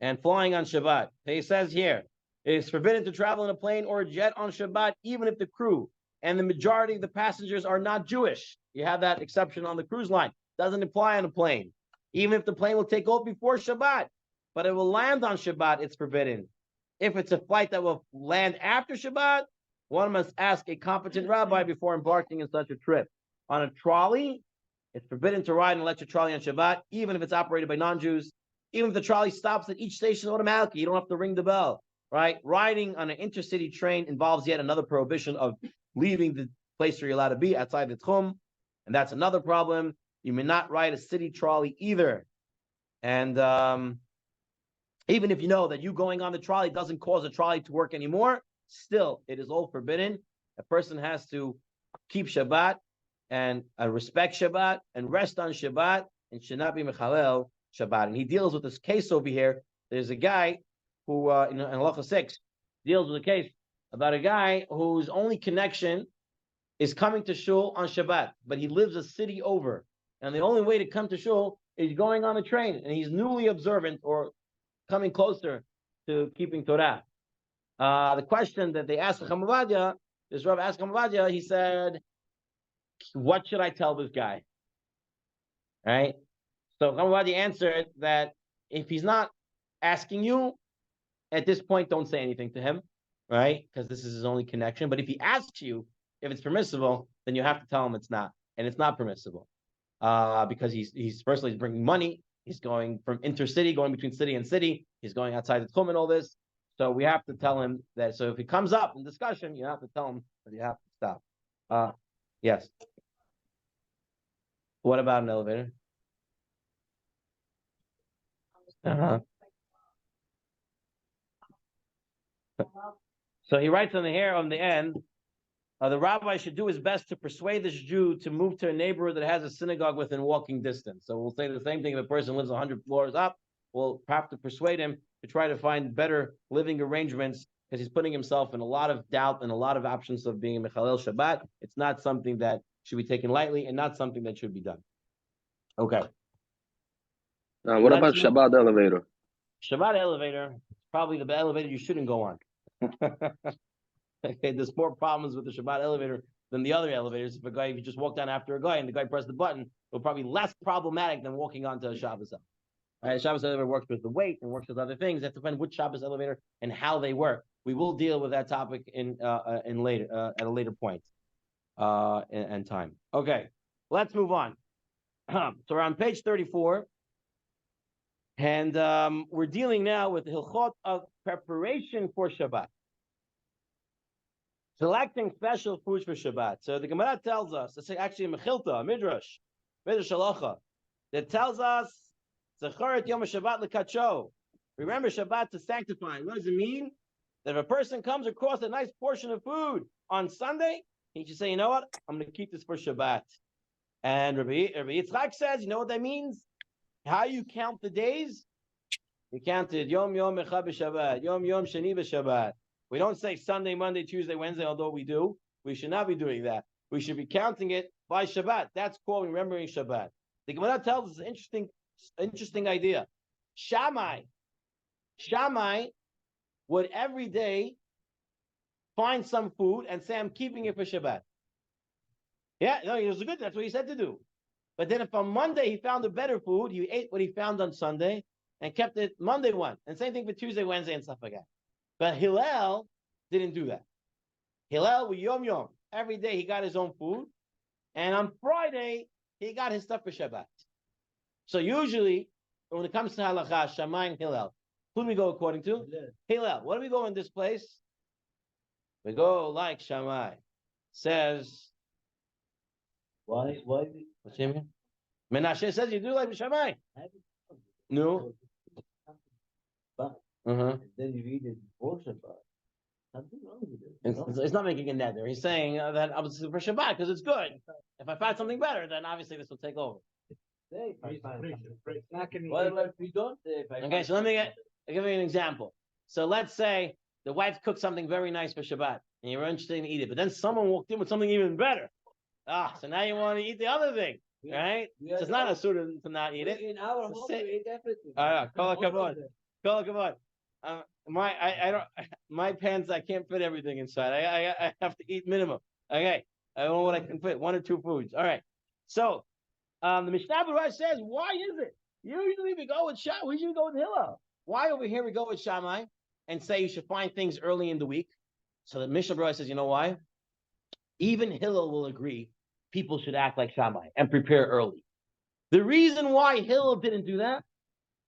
and flying on Shabbat. He says here, it is forbidden to travel in a plane or a jet on Shabbat, even if the crew and the majority of the passengers are not Jewish. You have that exception on the cruise line. Doesn't apply on a plane. Even if the plane will take off before Shabbat, but it will land on Shabbat, it's forbidden. If it's a flight that will land after Shabbat, one must ask a competent rabbi before embarking in such a trip. On a trolley, It's forbidden to ride an electric trolley on Shabbat, even if it's operated by non-Jews. Even if the trolley stops at each station automatically, you don't have to ring the bell, right? Riding on an intercity train involves yet another prohibition of leaving the place where you're allowed to be outside the tchum, and that's another problem. You may not ride a city trolley either. And even if you know that you going on the trolley doesn't cause the trolley to work anymore, still, it is all forbidden. A person has to keep Shabbat and respect Shabbat and rest on Shabbat and should not be mechalel Shabbat. And he deals with this case over here. There's a guy who, in Halacha 6, deals with a case about a guy whose only connection is coming to shul on Shabbat, but he lives a city over. And the only way to come to shul is going on the train. And he's newly observant or coming closer to keeping Torah. The question that they asked Chacham Ovadia, this Rav asked Chacham Ovadia, he said, what should I tell this guy? Right? So Chacham Ovadia answered that if he's not asking you, at this point, don't say anything to him, right? Because this is his only connection. But if he asks you if it's permissible, then you have to tell him it's not. And it's not permissible. Because he's firstly he's bringing money. He's going from intercity, going between city and city. He's going outside the tchum and all this. So we have to tell him that. So if he comes up in discussion, you have to tell him that you have to stop. Yes. What about an elevator? Uh-huh. So he writes on the end, the rabbi should do his best to persuade this Jew to move to a neighborhood that has a synagogue within walking distance. So we'll say the same thing if a person lives 100 floors up. We'll have to persuade him to try to find better living arrangements because he's putting himself in a lot of doubt and a lot of options of being a Mechalel Shabbat. It's not something that should be taken lightly and not something that should be done. Okay. What about Shabbat elevator? Shabbat elevator, probably the elevator you shouldn't go on. Okay, there's more problems with the Shabbat elevator than the other elevators. If you just walk down after a guy and the guy pressed the button, it'll probably be less problematic than walking onto a Shabbos elevator. Right, Shabbos elevator works with the weight and works with other things. It has to depend which Shabbos elevator and how they work. We will deal with that topic in later at a later point and time. Okay, let's move on. So we're on page 34, and we're dealing now with the hilchot of preparation for Shabbat. Selecting special foods for Shabbat. So the Gemara tells us, it's actually a Mechilta, a Midrash Halacha, that tells us, Zecharet Yom Shabbat Lekacho. Remember Shabbat to sanctify. What does it mean? That if a person comes across a nice portion of food on Sunday, he should say, you know what? I'm going to keep this for Shabbat. And Rabbi Yitzchak says, you know what that means? How you count the days? You counted Yom Yom Echad b'Shabbat, Yom Yom Sheni b'Shabbat. We don't say Sunday, Monday, Tuesday, Wednesday, although we do. We should not be doing that. We should be counting it by Shabbat. That's called remembering Shabbat. The Gemara tells us an interesting idea. Shammai would every day find some food and say, I'm keeping it for Shabbat. Yeah, no, it was good. That's what he said to do. But then if on Monday he found a better food, he ate what he found on Sunday and kept it Monday one. And same thing for Tuesday, Wednesday, and stuff like that. But Hillel didn't do that. Hillel was Yom Yom. Every day he got his own food. And on Friday, he got his stuff for Shabbat. So usually, when it comes to Halakha, Shammai and Hillel, who do we go according to? Hillel. What do we go in this place? We go like Shammai. Says, Why? what's your name? Menashe says you do like Shammai. No. And then you eat it before Shabbat. Something wrong with it. It's not making a nether. He's saying that I was for Shabbat because it's good. If I find something better, then obviously this will take over. What if we don't? Okay, so I'll give you an example. So let's say the wife cooked something very nice for Shabbat, and you're interested in eating it, but then someone walked in with something even better. So now you want to eat the other thing, right? So it's not a suit to not eat it. In our home, we eat everything. Kol hakavod. My pants, I can't fit everything inside. I have to eat minimum. Okay. I don't know what I can fit, 1 or 2 foods. All right. So the Mishnah Berurah says, why is it? Usually we go with Shammai, we usually go with Hillel. Why over here we go with Shammai and say you should find things early in the week? So the Mishnah Berurah says, you know why? Even Hillel will agree people should act like Shammai and prepare early. The reason why Hillel didn't do that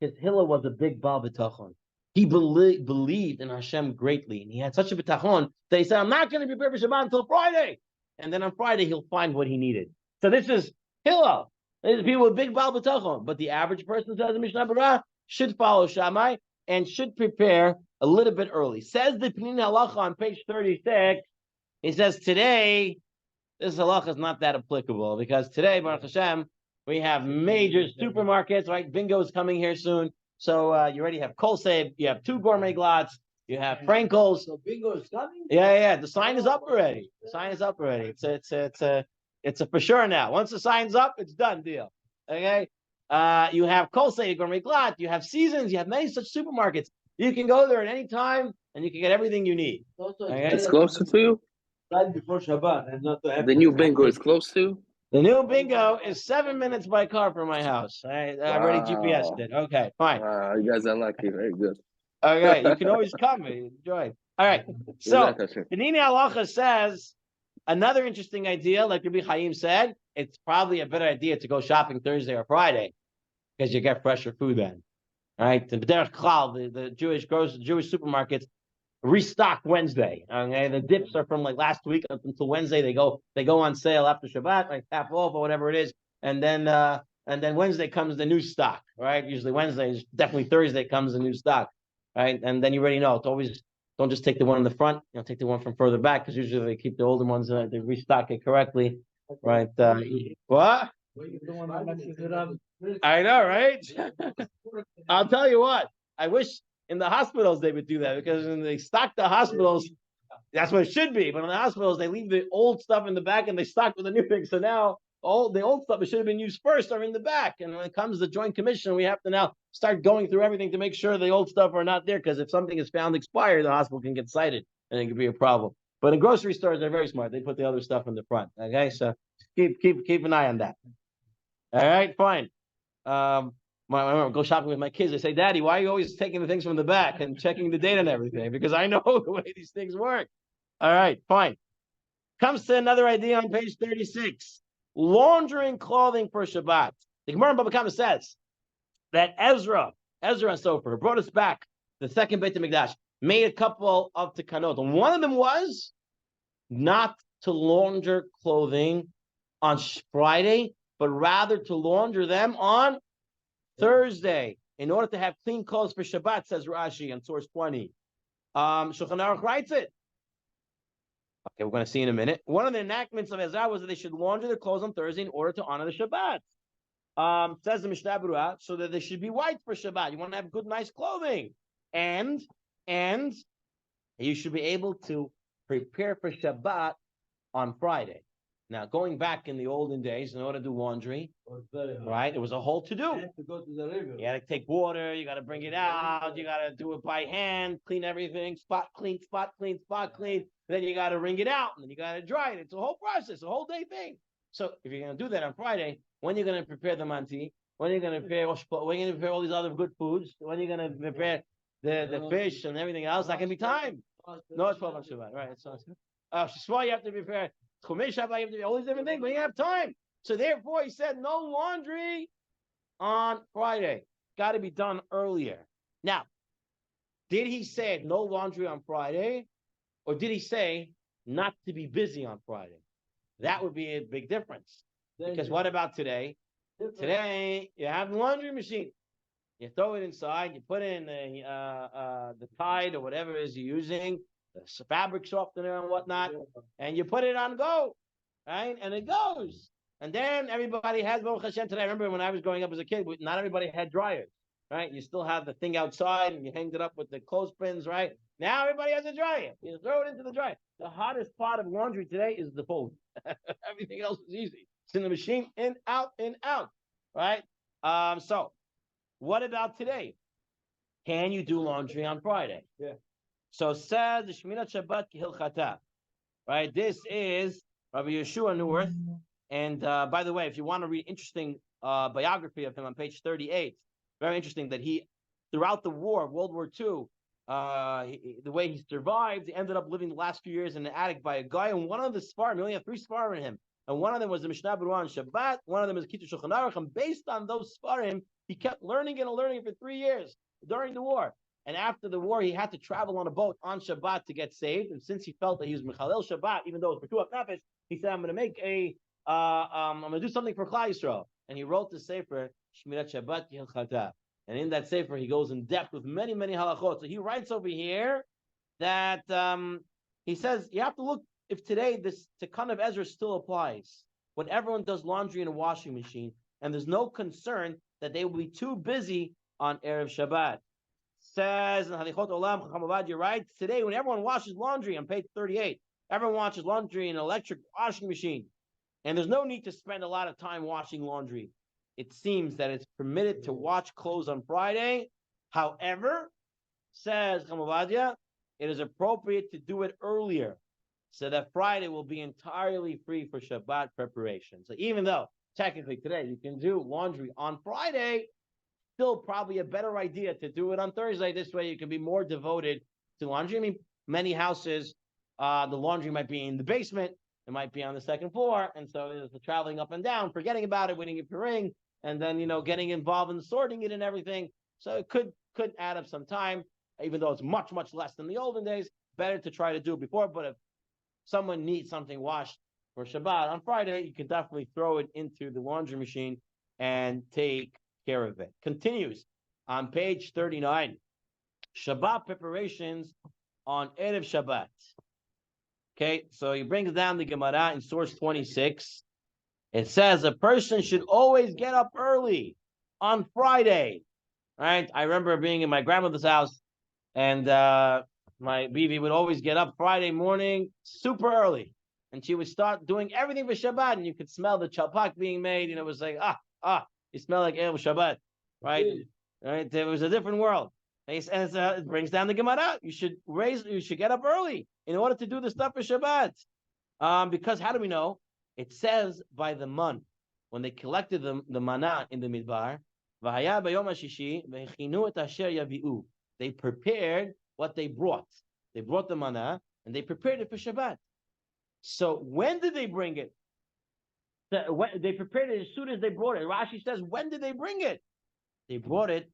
is Hillel was a big Baal B'tachon. He believed in Hashem greatly, and he had such a B'tachon that he said, I'm not going to prepare for Shabbat until Friday. And then on Friday, he'll find what he needed. So this is Hillel. These are people with big Baal B'tachon. But the average person, says the Mishnah Berurah, should follow Shammai and should prepare a little bit early. Says the Pnina Halacha on page 36, he says today, this halacha is not that applicable because today, Baruch Hashem, we have major supermarkets, right? Bingo is coming here soon. So you already have Kolsave, you have 2 gourmet glots, you have Frankel's. So bingo is coming? Yeah. The sign is up already. The sign is up already. It's a for sure now. Once the sign's up, it's done deal. Okay. You have Kolsave, gourmet glot, you have Seasons, you have many such supermarkets. You can go there at any time and you can get everything you need. Okay. It's closer to you. Right before Shabbat, and not to have The new bingo is close to you. The new bingo is 7 minutes by car from my house. I already GPS'd it. Okay, fine. Wow, you guys are lucky. Very good. Okay, you can always come and enjoy. All right. So the Nini Halacha says another interesting idea, like Rabbi Chaim said, it's probably a better idea to go shopping Thursday or Friday because you get fresher food then. All right. The B'derech Klal, the Jewish supermarkets restock Wednesday. Okay, the dips are from like last week up until Wednesday. They go on sale after Shabbat, like half off or whatever it is, and then Wednesday comes the new stock. Right, usually Wednesday is definitely Thursday comes the new stock. Right, and then you already know it's always don't just take the one in the front. Take the one from further back because usually they keep the older ones. They restock it correctly. Right? What? I know, right? I'll tell you what. I wish in the hospitals they would do that because when they stock the hospitals, that's what it should be. But in the hospitals, they leave the old stuff in the back and they stock with the new thing. So now all the old stuff that should have been used first are in the back. And when it comes to the Joint Commission, we have to now start going through everything to make sure the old stuff are not there. Because if something is found expired, the hospital can get cited and it could be a problem. But in grocery stores, they're very smart. They put the other stuff in the front. Okay, so keep an eye on that. All right, fine. I go shopping with my kids. I say, Daddy, why are you always taking the things from the back and checking the date and everything? Because I know the way these things work. All right, fine. Comes to another idea on page 36. Laundering clothing for Shabbat. The Gemara in Baba Kama says that Ezra and so forth brought us back the second Beit HaMikdash, made a couple of tekanot. And one of them was not to launder clothing on Friday, but rather to launder them on Thursday, in order to have clean clothes for Shabbat, says Rashi on source 20. Shulchan Aruch writes it. Okay, we're going to see in a minute. One of the enactments of Ezra was that they should launder their clothes on Thursday in order to honor the Shabbat. Says the Mishnah Berurah, so that they should be white for Shabbat. You want to have good, nice clothing. And you should be able to prepare for Shabbat on Friday. Now, going back in the olden days, in order to do laundry, right, it was a whole to-do. You have to go to the river. You got to take water, you got to bring it out, you got to do it by hand, clean everything, spot clean. Then you got to wring it out, and then you got to dry it. It's a whole process, a whole day thing. So if you're going to do that on Friday, when are you going to prepare the manti? When are you going to prepare? When are you going to prepare all these other good foods? When are you going to prepare the fish and everything else? That can be time. No, it's 12 on Shabbat, right? It's Shishma, you have to prepare. Chumash Shabbat, you have to do all these different things, but you have time. So therefore, he said no laundry on Friday. Got to be done earlier. Now, did he say no laundry on Friday, or did he say not to be busy on Friday? That would be a big difference. Because what about today? Today, you have the laundry machine. You throw it inside, you put in the Tide or whatever it is you're using, the fabric softener and whatnot, and you put it on go, right? And it goes. And then everybody has, Baruch Hashem, today. I remember when I was growing up as a kid, not everybody had dryers, right? You still have the thing outside and you hanged it up with the clothespins, right? Now everybody has a dryer. You throw it into the dryer. The hardest part of laundry today is the fold. Everything else is easy. It's in the machine, in, out, right? So what about today? Can you do laundry on Friday? Yeah. So says the Shminat Shabbat Hilchata, right? This is Rabbi Yeshua Neuwirth. And by the way, if you want to read interesting biography of him on page 38, very interesting that he, throughout the war, World War II, the way he survived, he ended up living the last few years in an attic by a guy, and one of the Sfarim, he only had 3 Sfarim in him. and one of them was the Mishnah Berurah on Shabbat, one of them is Kitur Shulchan Aruch, and based on those Sfarim, he kept learning it and learning it for 3 years during the war. And after the war, he had to travel on a boat on Shabbat to get saved. And since he felt that he was Mechalel Shabbat, even though it was for Pituach Nefesh, he said, I'm going to make I'm going to do something for Klal Yisrael. And he wrote the Sefer, Shmirat Shabbat Yilchata. And in that Sefer, he goes in depth with many, many halachot. So he writes over here that he says, you have to look if today this Tikkun of Ezra still applies. When everyone does laundry in a washing machine, and there's no concern that they will be too busy on Erev Shabbat. Says in Halichot Olam, Chacham Avad, you're right. Today, when everyone washes laundry on page 38, everyone washes laundry in an electric washing machine. And there's no need to spend a lot of time washing laundry. It seems that it's permitted to wash clothes on Friday. However, says Chacham Avad, it is appropriate to do it earlier so that Friday will be entirely free for Shabbat preparation. So even though technically today you can do laundry on Friday, still probably a better idea to do it on Thursday. This way you can be more devoted to laundry. I mean, many houses, the laundry might be in the basement. It might be on the second floor. And so there's the traveling up and down, forgetting about it, waiting for ring, and then, getting involved in sorting it and everything. So it could add up some time, even though it's much, much less than the olden days. Better to try to do it before. But if someone needs something washed for Shabbat on Friday, you can definitely throw it into the laundry machine and take care of it. Continues on page 39. Shabbat preparations on Erev Shabbat. Okay, so he brings down the Gemara in source 26. It says a person should always get up early on Friday. Right? I remember being in my grandmother's house, and my Bibi would always get up Friday morning super early, and she would start doing everything for Shabbat, and you could smell the chalpak being made, and it was like, you smell like Erev Shabbat, right? Right? It was a different world. And it brings down the Gemara. You should get up early in order to do the stuff for Shabbat. Because how do we know? It says by the month when they collected the manna in the midbar, they prepared what they brought. They brought the manna and they prepared it for Shabbat. So when did they bring it? They prepared it as soon as they brought it. Rashi says, when did they bring it? They brought it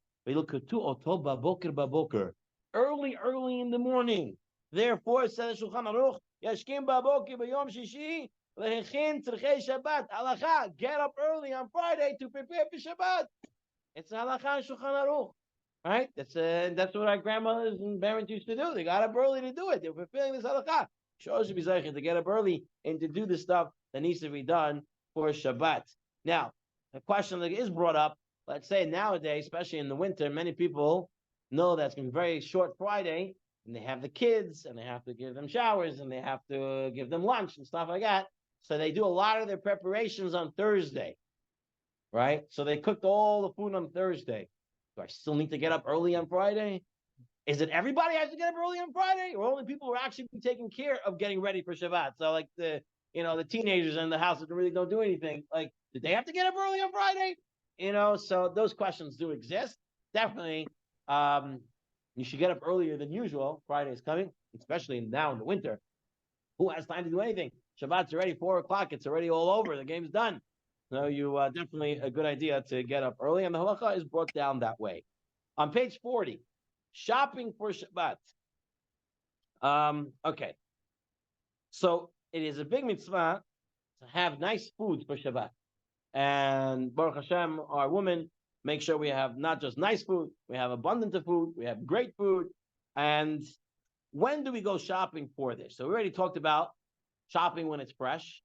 early in the morning. Therefore, it says Shulchan Aruch, Yashkim baboker b'yom shishi lehechin tzarchei Shabbat. Halacha, get up early on Friday to prepare for Shabbat. It's halacha in Shulchan Aruch, right? That's what our grandmothers and parents used to do. They got up early to do it. They were fulfilling this halacha. Shows you to get up early and to do the stuff that needs to be done for Shabbat. Now, the question that is brought up, let's say nowadays, especially in the winter, many people know that it's going to be very short Friday, and they have the kids, and they have to give them showers, and they have to give them lunch and stuff like that. So they do a lot of their preparations on Thursday, right? So they cooked all the food on Thursday. Do I still need to get up early on Friday? Is it everybody has to get up early on Friday, or only people who are actually taking care of getting ready for Shabbat? So like the teenagers in the house that really don't do anything, like, did they have to get up early on Friday? So those questions do exist. Definitely, you should get up earlier than usual. Friday is coming, especially now in the winter. Who has time to do anything? Shabbat's already 4:00. It's already all over. The game's done. So you definitely a good idea to get up early, and the halacha is brought down that way. On page 40, shopping for Shabbat. Okay. So it is a big mitzvah to have nice foods for Shabbat. And Baruch Hashem, our women, make sure we have not just nice food, we have abundance of food, we have great food. And when do we go shopping for this? So we already talked about shopping when it's fresh,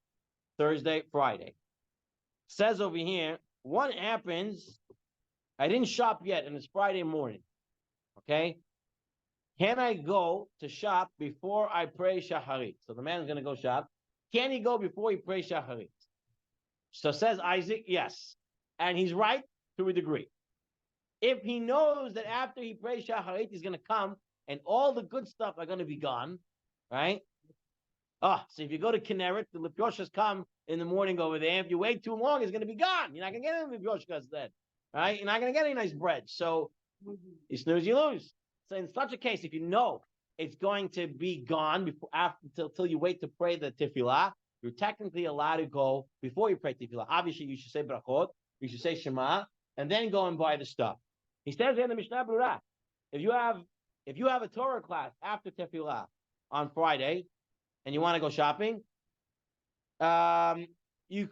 Thursday, Friday. Says over here, what happens, I didn't shop yet, and it's Friday morning, okay? Can I go to shop before I pray Shacharit? So the man's going to go shop. Can he go before he prays Shacharit? So says Isaac, yes. And he's right to a degree. If he knows that after he prays Shacharit, he's going to come and all the good stuff are going to be gone, right? So if you go to Kinneret, the Lepyoshkas come in the morning over there. If you wait too long, it's going to be gone. You're not going to get any Lepyoshkas then, right? You're not going to get any nice bread. So you snooze, you lose. So in such a case, if you know it's going to be gone till you wait to pray the tefillah, you're technically allowed to go before you pray tefillah. Obviously, you should say brachot, you should say Shema, and then go and buy the stuff. He says in the Mishnah Berurah, if you have a Torah class after tefillah on Friday, and you want to go shopping, you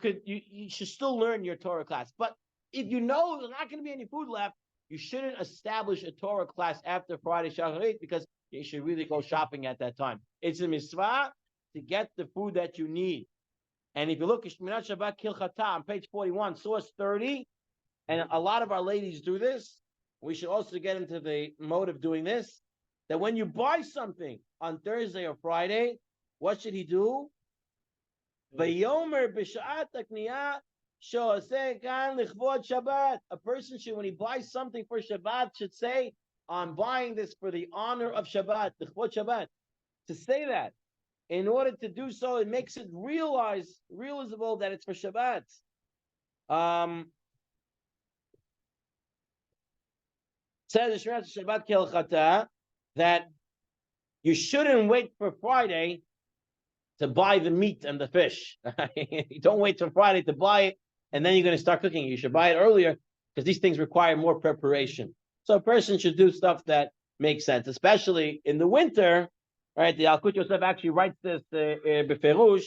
should still learn your Torah class. But if you know there's not going to be any food left, you shouldn't establish a Torah class after Friday Shacharit because you should really go shopping at that time. It's a mitzvah to get the food that you need. And if you look at Shminat Shabbat Kilchata on page 41, source 30, and a lot of our ladies do this, we should also get into the mode of doing this, that when you buy something on Thursday or Friday, what should he do? Vayomer b'sha'at hakniyah she'oseh kan lichvod Shabbat. A person should, when he buys something for Shabbat, should say, I'm buying this for the honor of Shabbat, lichvod Shabbat. To say that, in order to do so, it makes it realizable that it's for Shabbat. Says Shabbat Kilchata that you shouldn't wait for Friday to buy the meat and the fish. You don't wait till Friday to buy it, and then you're going to start cooking. You should buy it earlier because these things require more preparation. So a person should do stuff that makes sense, especially in the winter. Right? The Alkut Yosef actually writes this beferush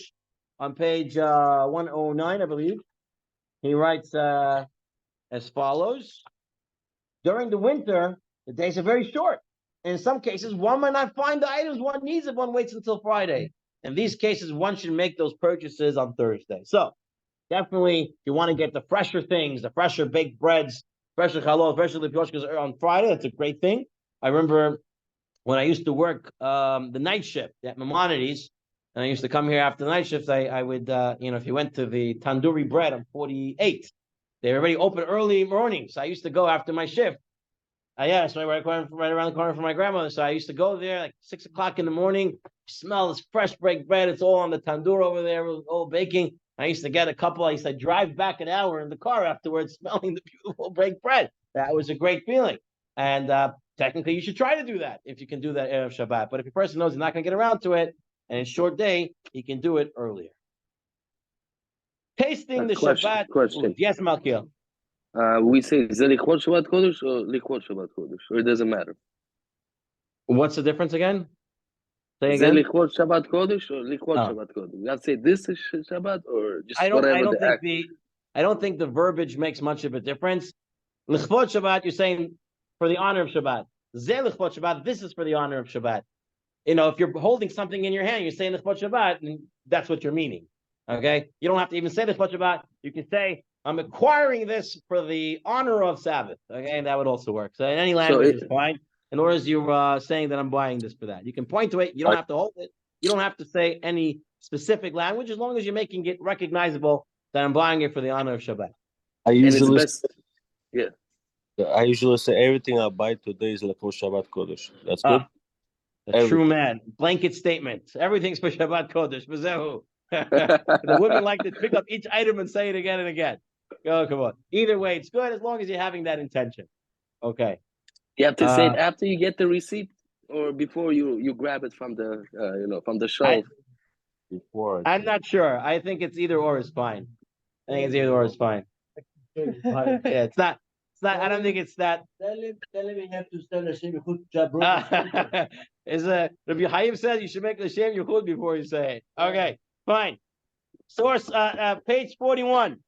on page 109, I believe. He writes as follows. During the winter, the days are very short. In some cases, one might not find the items one needs if one waits until Friday. In these cases, one should make those purchases on Thursday. So, definitely, you want to get the fresher things, the fresher baked breads, fresher chalot, fresher lipyoshkas on Friday. That's a great thing. I remember when I used to work the night shift at Maimonides, and I used to come here after the night shift, I would, if you went to the tandoori bread on 48, they were already open early morning. So I used to go after my shift. Yeah, so right around the corner from my grandmother. So I used to go there like 6 o'clock in the morning, smell this fresh baked bread. It's all on the tandoor over there, all baking. I used to get a couple. I used to drive back an hour in the car afterwards, smelling the beautiful baked bread. That was a great feeling. And technically, you should try to do that if you can do that Erev Shabbat. But if a person knows he's not going to get around to it, and it's a short day, he can do it earlier. Tasting the Shabbat. Question. Yes, Malkiel. We say ze lichvod Shabbat Kodesh or lichvod Shabbat Kodesh, or it doesn't matter. What's the difference again? Say Ze again. lichvod Shabbat Kodesh or lichvod Shabbat Kodesh. You have to say this is Shabbat or just I whatever don't the think I don't think the verbiage makes much of a difference. Lichvod Shabbat, you're saying for the honor of Shabbat. Ze lichvod Shabbat, this is for the honor of Shabbat. You know, if you're holding something in your hand, you're saying lichvod Shabbat, and that's what you're meaning. Okay, you don't have to even say lichvod Shabbat. You can say, I'm acquiring this for the honor of Sabbath. Okay, and that would also work. So in any language is fine. In other words, you're saying that I'm buying this for that. You can point to it. You don't have to hold it. You don't have to say any specific language as long as you're making it recognizable that I'm buying it for the honor of Shabbat. I usually say everything I buy today is like for Shabbat Kodesh. That's good. True man. Blanket statement. Everything's for Shabbat Kodesh. The women like to pick up each item and say it again and again. Oh, come on. Either way, it's good as long as you're having that intention. Okay. You have to say it after you get the receipt or before you grab it from the from the shelf. I'm not sure. I think it's either or is fine. I think it's either or is fine. Yeah, it's not. I don't think it's that. Tell him you have to stand Hashem Yichud. Rabbi Hayim says you should make Hashem Yichud before you say it. Okay, fine. Source, page 41.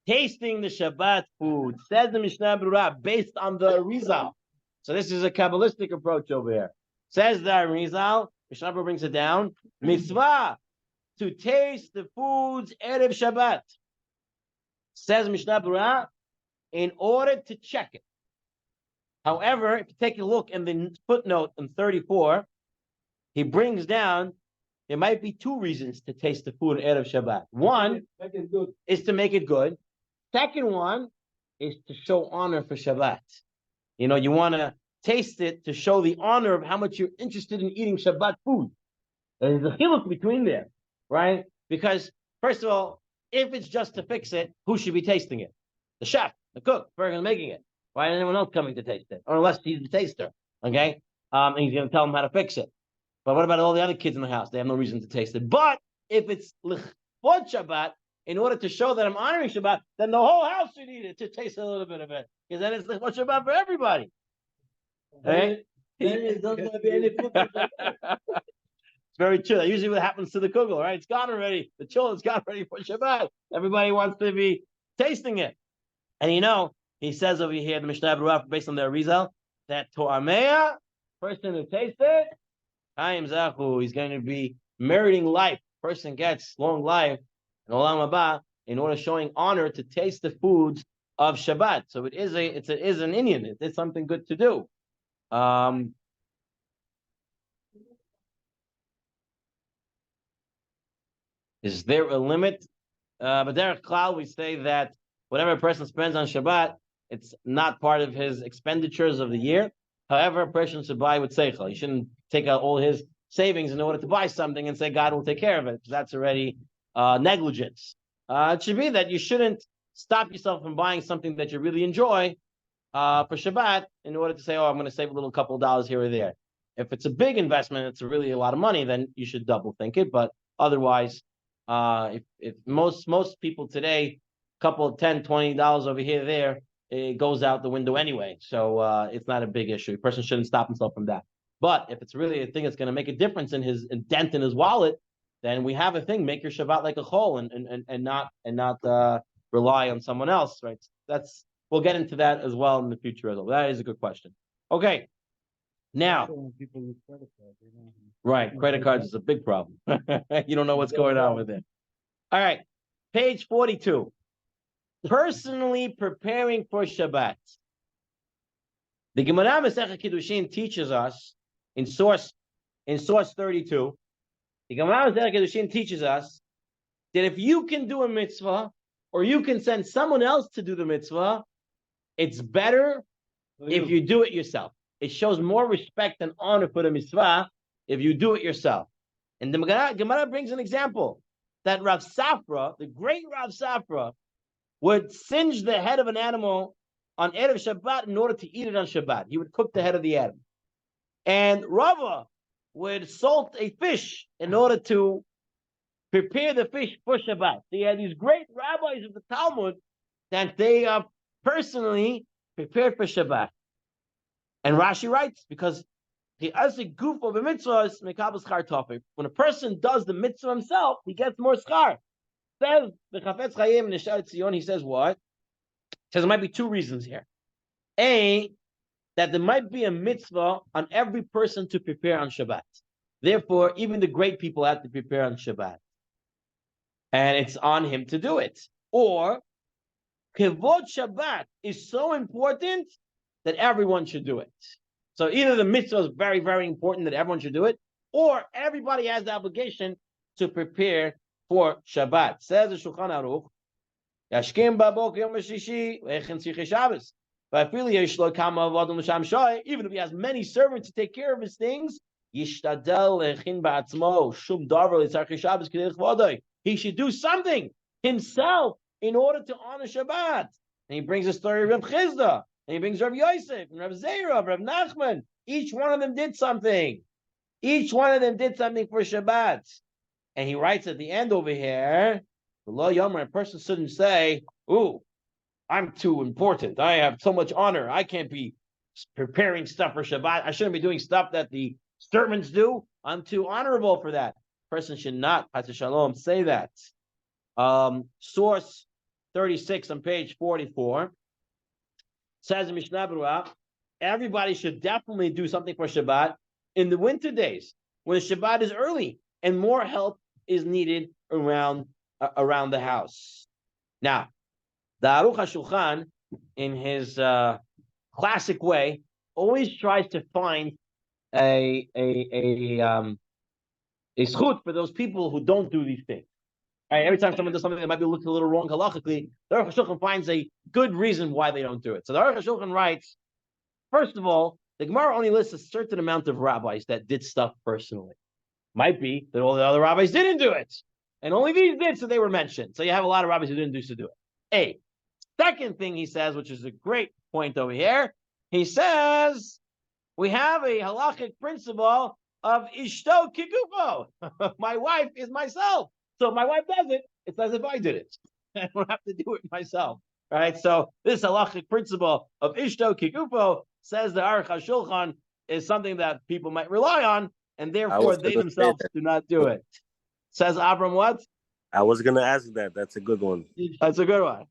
Tasting the Shabbat food. Says the Mishnah Berurah based on the Arizal. So this is a Kabbalistic approach over here. Says the Arizal, Mishnah Berurah brings it down. Mitzvah, to taste the foods Erev Shabbat. Says Mishnah Berurah, in order to check it. However, if you take a look in the footnote in 34, he brings down, there might be two reasons to taste the food Erev Shabbat. One is to make it good. Second one is to show honor for Shabbat. You know, you want to taste it to show the honor of how much you're interested in eating Shabbat food. There's a chiluk between there, right? Because, first of all, if it's just to fix it, who should be tasting it? The chef, the cook, the person making it. Why is anyone else coming to taste it? Or unless he's the taster, okay? And he's going to tell them how to fix it. But what about all the other kids in the house? They have no reason to taste it. But if it's Lichvot Shabbat, in order to show that I'm honoring Shabbat, then the whole house should eat it to taste a little bit of it. Because then it's Lichvot Shabbat for everybody. Right? Then it doesn't have any food. It's very true. That usually what happens to the kugel, right? It's gone already. The children's gone already for Shabbat. Everybody wants to be tasting it. And he says over here, the Mishnah Berurah, based on the Arizal, that To'amea, person who tastes it, Chaim Zachu, he's going to be meriting life. Person gets long life in Olam Haba in order showing honor to taste the foods of Shabbat. So it is an Indian. It is something good to do. Is there a limit? But Derek Klal, we say that whatever a person spends on Shabbat, it's not part of his expenditures of the year. However, a person should buy with seichel. He shouldn't take out all his savings in order to buy something and say God will take care of it, because that's already negligence. It should be that you shouldn't stop yourself from buying something that you really enjoy for Shabbat in order to say, oh, I'm going to save a little couple of dollars here or there. If it's a big investment, it's really a lot of money, then you should double think it. But otherwise, if most people today, a couple of $10, $20 over here, there, it goes out the window anyway. So it's not a big issue. A person shouldn't stop himself from that. But if it's really a thing that's going to make a difference in his dent in his wallet, then we have a thing. Make your Shabbat like a chol and not rely on someone else, right? We'll get into that as well in the future as well. That is a good question. Okay. Now, right, credit cards is a big problem. You don't know what's going on with it. All right, page 42. Personally preparing for Shabbat. The Gemara Masechet Kiddushin teaches us in source 32. The Gemara Masechet Kiddushin teaches us that if you can do a mitzvah or you can send someone else to do the mitzvah, it's better if you do it yourself. It shows more respect and honor for the mitzvah if you do it yourself. And the Gemara brings an example that Rav Safra, the great Rav Safra, would singe the head of an animal on Erev Shabbat in order to eat it on Shabbat. He would cook the head of the animal. And Rava would salt a fish in order to prepare the fish for Shabbat. So you had these great rabbis of the Talmud that they personally prepared for Shabbat. And Rashi writes, because the asik goof of a mitzvah is mekabel schar tofik. When a person does the mitzvah himself, he gets more schar. Says the Chafetz Chaim in the Sha'ar Tzion, he says what? He says there might be two reasons here. A, that there might be a mitzvah on every person to prepare on Shabbat. Therefore, even the great people have to prepare on Shabbat. And it's on him to do it. Or, Kevod Shabbat is so important that everyone should do it. So either the mitzvah is very, very important that everyone should do it, or everybody has the obligation to prepare for Shabbat. Says the Shulchan Aruch, Yashkim babok yom shishi ve'echin tzrichei Shabbos. Even if he has many servants to take care of his things, he should do something himself in order to honor Shabbat. And he brings a story of Reb Chizda, and he brings Reb Yosef, and Reb Zera, Reb Nachman. Each one of them did something. Each one of them did something for Shabbat. And he writes at the end over here, a person shouldn't say, ooh, I'm too important. I have so much honor. I can't be preparing stuff for Shabbat. I shouldn't be doing stuff that the servants do. I'm too honorable for that. Person should not, Chas Shalom, say that. Source 36 on page 44 says in Mishnah Berurah, everybody should definitely do something for Shabbat in the winter days when Shabbat is early and more help is needed around the house. Now, the Aruch HaShulchan, in his classic way, always tries to find a schut for those people who don't do these things. Right? Every time someone does something that might be looked a little wrong halachically, the Aruch HaShulchan finds a good reason why they don't do it. So the Aruch HaShulchan writes, first of all, the Gemara only lists a certain amount of rabbis that did stuff personally. Might be that all the other rabbis didn't do it, and only these did, so they were mentioned. So you have a lot of rabbis who didn't do to do it. Second thing he says, which is a great point over here, he says we have a halachic principle of ishto kigufo. My wife is myself. So if my wife does it, it's as if I did it. I don't have to do it myself. Right? So this halachic principle of Ishto Kigufo, says the Aruch HaShulchan, is something that people might rely on, and I therefore was they gonna say themselves do not do it. Says Abram what? I was gonna ask that. That's a good one. That's a good one.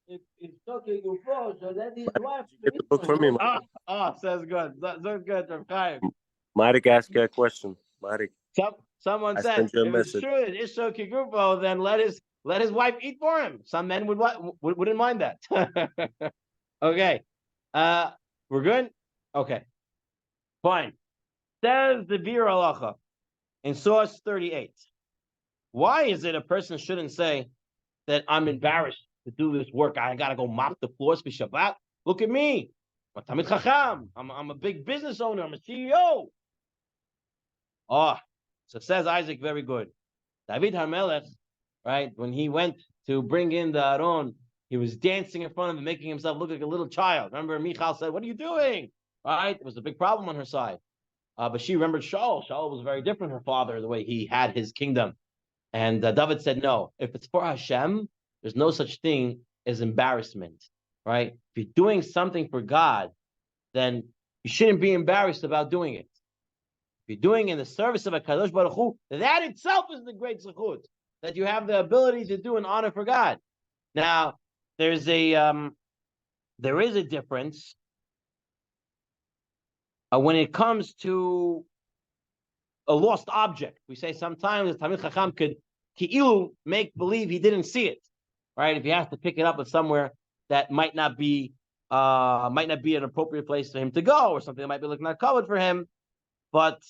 If talking before, so that his wife. Get the book for me, Says good. That's good, Rav Chaim. Marek. Ask you a question, Marek. Someone I said, sent you a if it's message. true that Ishto Kigufo, then let his wife eat for him. Some men wouldn't mind that. Okay. We're good? Okay. Fine. Says the Bir Halacha in source 38. Why is it a person shouldn't say that I'm embarrassed to do this work? I gotta go mop the floors for Shabbat. Look at me. I'm a Talmid Chacham. I'm a big business owner. I'm a CEO. So says Isaac, very good. David HaMelech, right, when he went to bring in the Aron, he was dancing in front of him, making himself look like a little child. Remember, Michal said, "What are you doing?" Right? It was a big problem on her side. But she remembered Shaul. Shaul was very different, her father, the way he had his kingdom. And David said, no, if it's for Hashem, there's no such thing as embarrassment, right? If you're doing something for God, then you shouldn't be embarrassed about doing it. If you're doing in the service of a Kadosh Baruch Hu, that itself is the great zechut, that you have the ability to do an honor for God. Now, there is a difference when it comes to a lost object. We say sometimes the Talmid Chacham could ki'ilu make believe he didn't see it, right? If he has to pick it up at somewhere that might not be an appropriate place for him to go, or something that might be looking not covered for him. But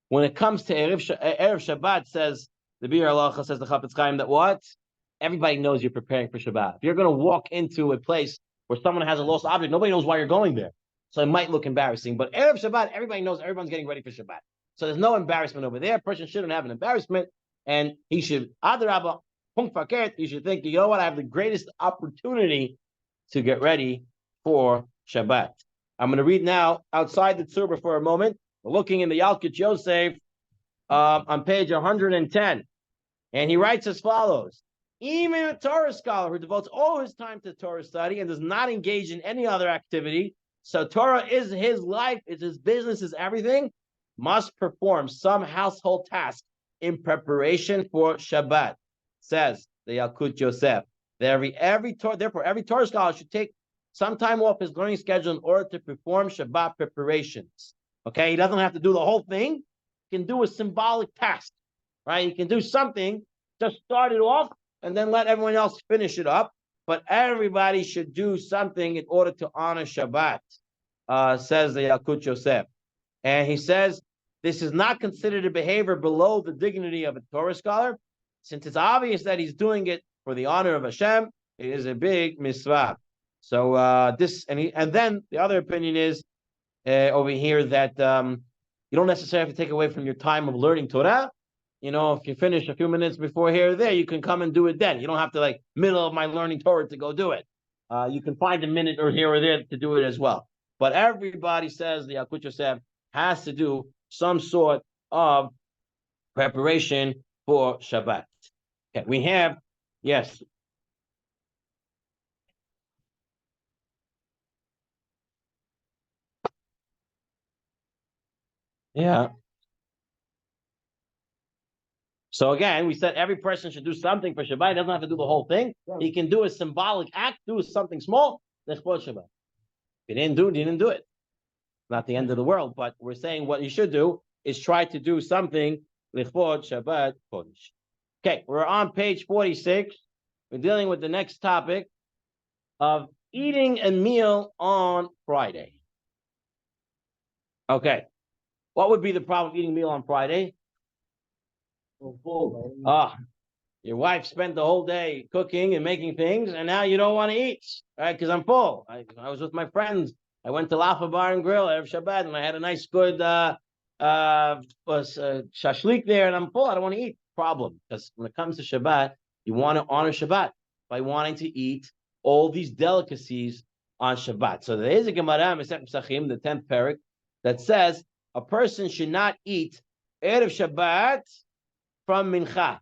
when it comes to Erev Shabbat, says the Bir Halacha, says the Chafetz Chaim, that what? Everybody knows you're preparing for Shabbat. If you're going to walk into a place where someone has a lost object, nobody knows why you're going there. So it might look embarrassing. But Erev Shabbat, everybody knows everyone's getting ready for Shabbat. So there's no embarrassment over there. A person shouldn't have an embarrassment. And he should, Adarabba, Punk Fakert, he should think, you know what, I have the greatest opportunity to get ready for Shabbat. I'm going to read now outside the Tzurba for a moment. We're looking in the Yalkut Yosef on page 110. And he writes as follows. Even a Torah scholar who devotes all his time to Torah study and does not engage in any other activity, so Torah is his life, is his business, is everything, must perform some household task in preparation for Shabbat, says the Yalkut Yosef. Therefore, every Torah scholar should take some time off his learning schedule in order to perform Shabbat preparations. Okay, he doesn't have to do the whole thing. He can do a symbolic task, right? He can do something, just start it off, and then let everyone else finish it up. But everybody should do something in order to honor Shabbat, says the Yalkut Yosef. And he says, this is not considered a behavior below the dignity of a Torah scholar. Since it's obvious that he's doing it for the honor of Hashem, it is a big mitzvah. So and then the other opinion is over here that you don't necessarily have to take away from your time of learning Torah. You know, if you finish a few minutes before here or there, you can come and do it then. You don't have to middle of my learning Torah to go do it. You can find a minute or here or there to do it as well. But everybody says the Yalkut Yosef has to do some sort of preparation for Shabbat. Okay, we have, yes. Yeah. So again, we said every person should do something for Shabbat. He doesn't have to do the whole thing. He can do a symbolic act, do something small. Lechvod Shabbat. If he didn't do it, he didn't do it. Not the end of the world, but we're saying what you should do is try to do something Lechvod Shabbat Kodesh. Okay, we're on page 46. We're dealing with the next topic of eating a meal on Friday. Okay, what would be the problem of eating a meal on Friday? Your wife spent the whole day cooking and making things, and now you don't want to eat, right? Because I'm full. I was with my friends. I went to Lafa Bar and Grill Erev Shabbat, and I had a nice, good shashlik there, and I'm full. I don't want to eat. Problem, because when it comes to Shabbat, you want to honor Shabbat by wanting to eat all these delicacies on Shabbat. So there is a Gemara, Masechet Pesachim, the 10th parak, that says a person should not eat Erev Shabbat from mincha.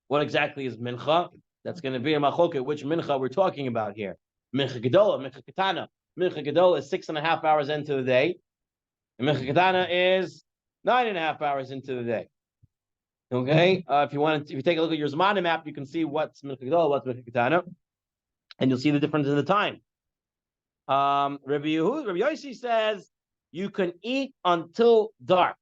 What exactly is mincha? That's going to be a machoket. Which mincha we're talking about here? Mincha gedola, mincha katana. Mincha gedola is 6.5 hours into the day, and mincha katana is 9.5 hours into the day. Okay, if you take a look at your Zmanim map, you can see what's mincha gedola, what's mincha katana, and you'll see the difference in the time. Rabbi Yossi says you can eat until dark.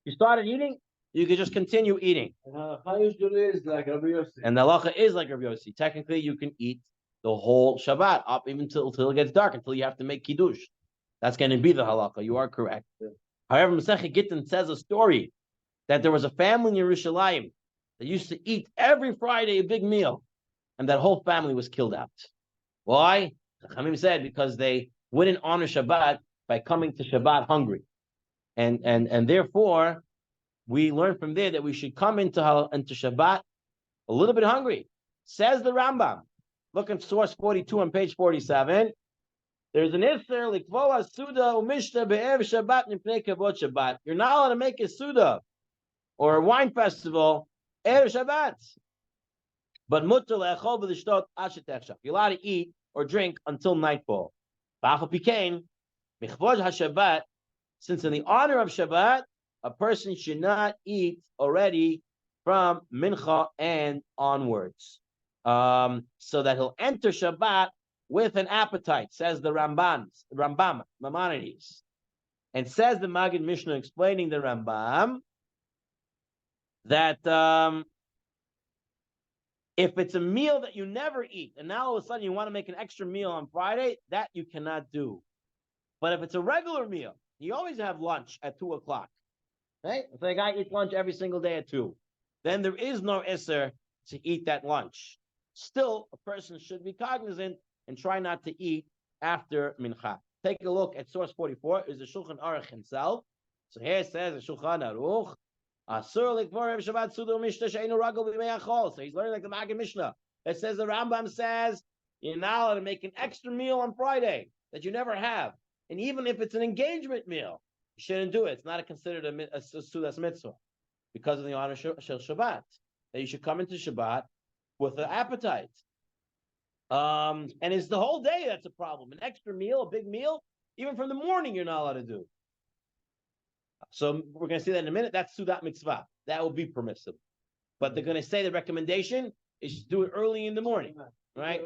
You started eating, you can just continue eating. Is like Rabbi Yossi. And the halacha is like Rabbi Yossi. Technically, you can eat the whole Shabbat up even until it gets dark, until you have to make kiddush. That's going to be the halacha. You are correct. Yeah. However, Masechet Gittin says a story that there was a family in Yerushalayim that used to eat every Friday a big meal, and that whole family was killed out. Why? Chachamim said because they wouldn't honor Shabbat by coming to Shabbat hungry, and therefore we learn from there that we should come into Shabbat a little bit hungry. Says the Rambam. Look at source 42 on page 47. There's an Isser likvoa suda umishta be'erev Shabbat nipnei kavod Shabbat. You're not allowed to make a suda or a wine festival erev Shabbat, but mutter le'achol v'lishtot ashet echshav. You're allowed to eat or drink until nightfall. Ba'afal pikein michvod haShabbat. Since in the honor of Shabbat, a person should not eat already from mincha and onwards, so that he'll enter Shabbat with an appetite, says the Rambam, Maimonides. And says the Maggid Mishnah explaining the Rambam that if it's a meal that you never eat, and now all of a sudden you want to make an extra meal on Friday, that you cannot do. But if it's a regular meal, you always have lunch at 2 o'clock. Right? If a guy eats lunch every single day at 2, then there is no isser to eat that lunch. Still, a person should be cognizant and try not to eat after mincha. Take a look at source 44. Is the Shulchan Aruch himself. So here it says the Shulchan Aruch. So he's learning like the Maggid Mishnah. It says the Rambam says you're not allowed to make an extra meal on Friday that you never have, and even if it's an engagement meal, you shouldn't do it. It's not considered a sudas mitzvah because of the honor shel Shabbat. That you should come into Shabbat with an appetite. And it's the whole day that's a problem. An extra meal, a big meal, even from the morning, you're not allowed to do. So we're going to see that in a minute. That's sudat mitzvah. That will be permissible. But they're going to say the recommendation is to do it early in the morning, right?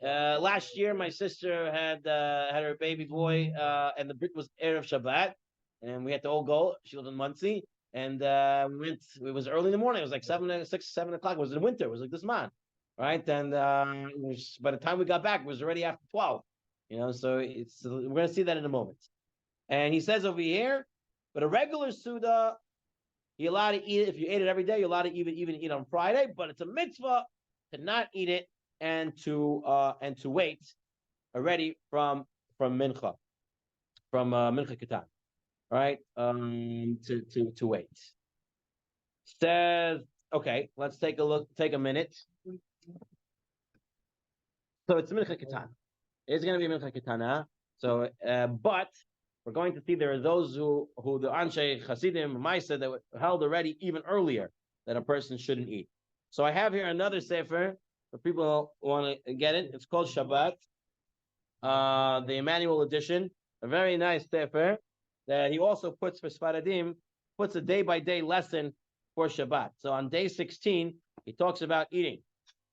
Last year, my sister had her baby boy, and the brit was Erev Shabbat, and we had to all go. She lived in Muncie, and we went. It was early in the morning. It was like 7 o'clock. It was in winter. It was like this month, right? And by the time we got back, it was already after 12. So we're going to see that in a moment. And he says over here, but a regular Suda, you're allowed to eat it. If you ate it every day, you're allowed to even eat on Friday, but it's a mitzvah to not eat it and to wait already from mincha, from mincha katan, right? To wait. Says, okay, let's take a look, take a minute. So it's mincha katan. It's going to be mincha katana. So, but we're going to see there are those who the Anshe Chasidim Maisa that were held already even earlier that a person shouldn't eat. So I have here another sefer for people who want to get it. It's called Shabbat, the Emmanuel edition, a very nice sefer that he also puts for Sfaradim, puts a day-by-day lesson for Shabbat. So on day 16, he talks about eating.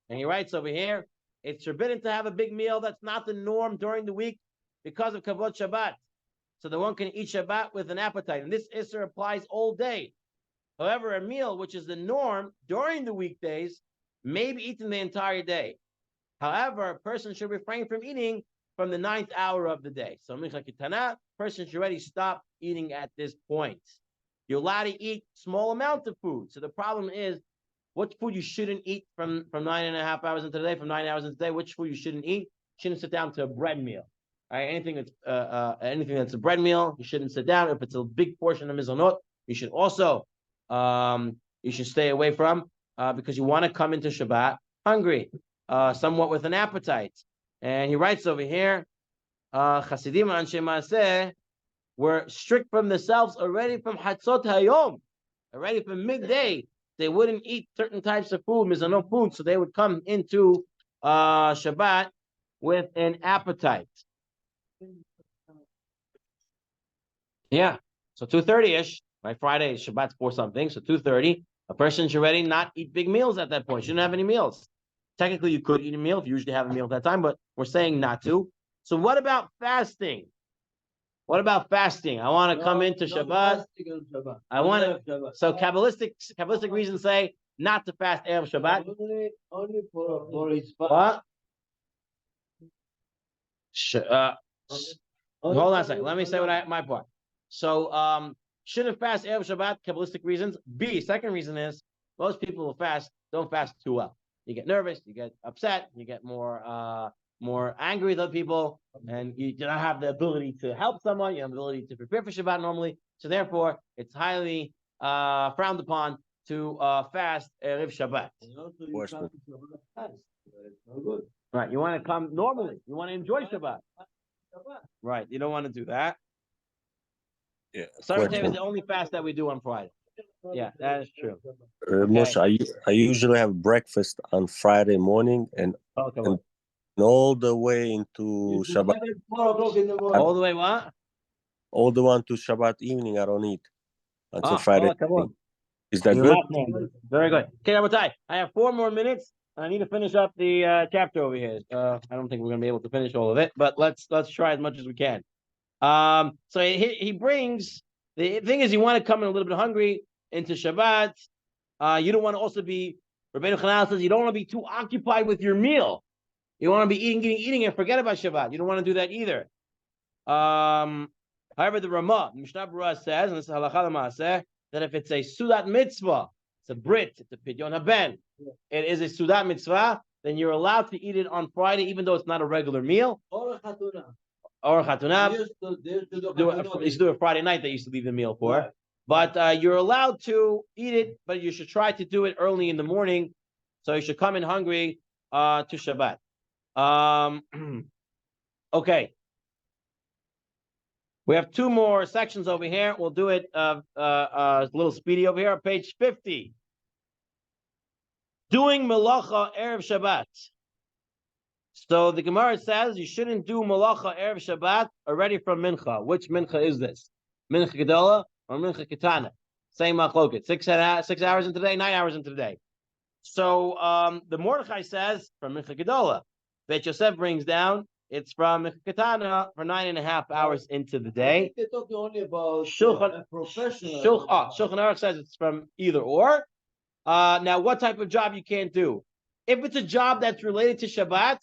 And he writes over here, it's forbidden to have a big meal. That's not the norm during the week because of Kavod Shabbat. So the one can eat Shabbat with an appetite. And this Isser applies all day. However, a meal, which is the norm during the weekdays, may be eaten the entire day. However, a person should refrain from eating from the 9th hour of the day. So, Mincha Kitana, person should already stop eating at this point. You're allowed to eat small amount of food. So the problem is, what food you shouldn't eat from 9.5 hours into the day, from 9 hours into the day, which food you shouldn't eat? You shouldn't sit down to a bread meal. All right, anything that's a bread meal, you shouldn't sit down. If it's a big portion of mizonot, you should also you should stay away from because you want to come into Shabbat hungry, somewhat with an appetite. And he writes over here, Chasidim and Anshe Maaseh were strict from themselves already from Hatzot Hayom. already from midday, they wouldn't eat certain types of food, mizanot food, so they would come into Shabbat with an appetite. Yeah, so 2:30ish, right? Friday, Shabbat's 4 something, so 2:30. A person should already not eat big meals at that point. Shouldn't have any meals. Technically, you could eat a meal if you usually have a meal at that time, but we're saying not to. So, what about fasting? What about fasting? I want to come into Shabbat. I want to. So Kabbalistic reasons say not to fast Erev Shabbat. Only for his What? Hold on a second. Let me say my part. So, shouldn't fast Erev Shabbat. Kabbalistic reasons. B. Second reason is most people who fast don't fast too well. You get nervous. You get upset. You get more angry with other people, and you do not have the ability to help someone. You have the ability to prepare for Shabbat normally. So therefore, it's highly frowned upon to fast Erev Shabbat. Right. You want to come normally. You want to enjoy Shabbat. Right. You don't want to do that. Yeah. Sarah is the only fast that we do on Friday. Yeah, that is true. Moshe, I usually have breakfast on Friday morning and all the way into Shabbat. All the way what? All the way to Shabbat evening, I don't eat until Friday. Is that You're good? Very good. Okay, Rabotai, I have 4 more minutes. I need to finish up the chapter over here. I don't think we're going to be able to finish all of it, but let's try as much as we can. So he brings, the thing is, you want to come in a little bit hungry into Shabbat. You don't want to also be, Rabbeinu Chanal says, you don't want to be too occupied with your meal. You want to be eating and forget about Shabbat. You don't want to do that either. However, the Ramah, Mishnah Berurah says, and this is Halacha L'Maaseh, that if it's a Sudat Mitzvah, it's a Brit, it's a Pidyon HaBen, it is a Sudat Mitzvah, then you're allowed to eat it on Friday, even though it's not a regular meal. Or Chatunah. They used to do it Friday night, they used to leave the meal for. Right. But you're allowed to eat it, but you should try to do it early in the morning. So you should come in hungry to Shabbat. Okay. We have 2 more sections over here. We'll do it a little speedy over here. Page 50. Doing Melacha Erev Shabbat. So the Gemara says you shouldn't do Melacha Erev Shabbat already from Mincha. Which Mincha is this? Mincha Gedola or Mincha Ketana? Same machloket. 6 hours into the day, 9 hours into the day. So the Mordechai says from Mincha Gedola. Beit Yosef brings down it's from Mincha Ketana for 9.5 hours into the day. They're talking only about professional. Shulchan Aruch says it's from either or. Now, what type of job you can't do? If it's a job that's related to Shabbat,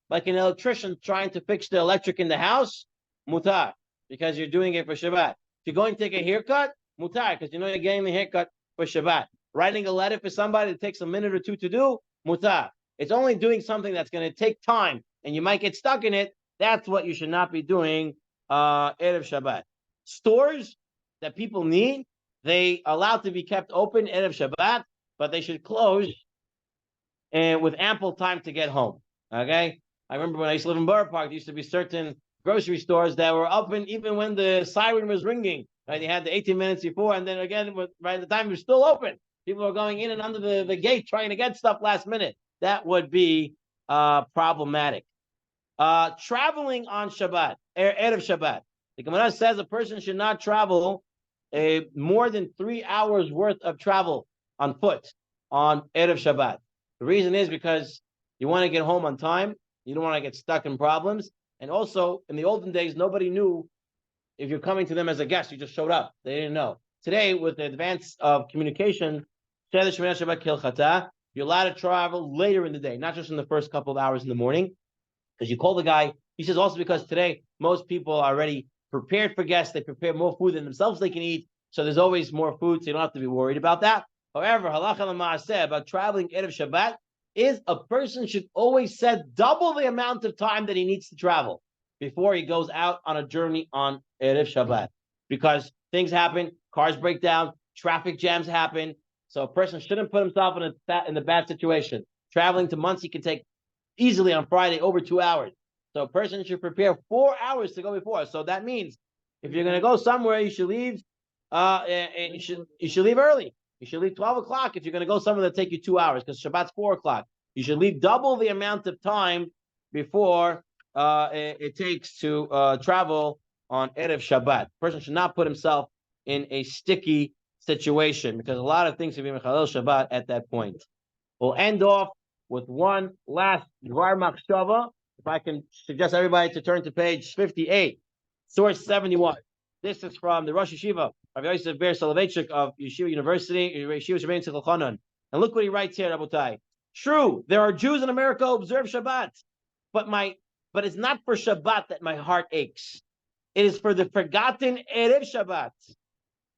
like an electrician trying to fix the electric in the house, mutar, because you're doing it for Shabbat. If you're going to take a haircut, mutar, because you know you're getting the haircut for Shabbat. Writing a letter for somebody that takes a minute or 2 to do, mutar. It's only doing something that's going to take time and you might get stuck in it. That's what you should not be doing Erev Shabbat. Stores that people need, they allowed to be kept open Erev Shabbat, but they should close and with ample time to get home. Okay? I remember when I used to live in Borough Park, there used to be certain grocery stores that were open even when the siren was ringing. Right? They had the 18 minutes before, and then again, right at the time, it was still open. People were going in and under the gate trying to get stuff last minute. That would be problematic. Traveling on Shabbat, Erev Shabbat. The Gemara says a person should not travel more than 3 hours worth of travel on foot on Erev Shabbat. The reason is because you want to get home on time. You don't want to get stuck in problems. And also, in the olden days, nobody knew if you're coming to them as a guest. You just showed up. They didn't know. Today, with the advance of communication, you're allowed to travel later in the day, not just in the first couple of hours in the morning. Because you call the guy. He says also because today, most people are already prepared for guests. They prepare more food than themselves they can eat. So there's always more food, so you don't have to be worried about that. However, halacha l'maaseh about traveling Erev Shabbat is a person should always set double the amount of time that he needs to travel before he goes out on a journey on Erev Shabbat. Because things happen, cars break down, traffic jams happen. So a person shouldn't put himself in a bad situation. Traveling to Muncie can take easily on Friday over 2 hours. So a person should prepare 4 hours to go before. So that means if you're going to go somewhere, you should leave. You should leave early. You should leave 12 o'clock if you're going to go somewhere that take you 2 hours, because Shabbat's 4 o'clock. You should leave double the amount of time before it takes to travel on Erev Shabbat. A person should not put himself in a sticky situation, because a lot of things can be Mechalel Shabbat at that point. We'll end off with one last Dvar Machshava. If I can suggest everybody to turn to page 58, source 71. This is from the Rosh Yeshiva of Yosef Ber Soloveitchik of Yeshiva University, Yeshiva Shemein Tzich Chanan. And look what he writes here, Rabotai. True, there are Jews in America who observe Shabbat, but it's not for Shabbat that my heart aches. It is for the forgotten Erev Shabbat.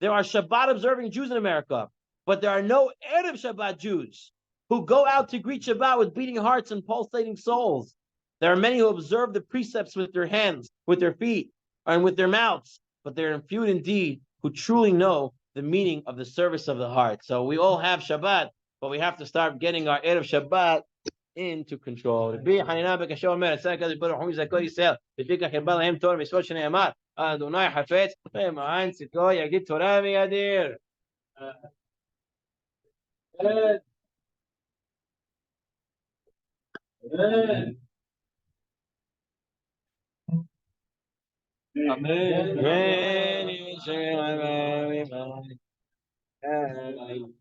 There are Shabbat observing Jews in America, but there are no Erev Shabbat Jews who go out to greet Shabbat with beating hearts and pulsating souls. There are many who observe the precepts with their hands, with their feet, and with their mouths, but there are few indeed who truly know the meaning of the service of the heart. So we all have Shabbat, but we have to start getting our Erev Shabbat into control. אדוני חפץ למען צדקו יגיד תורה וידיר. אמן. אמן.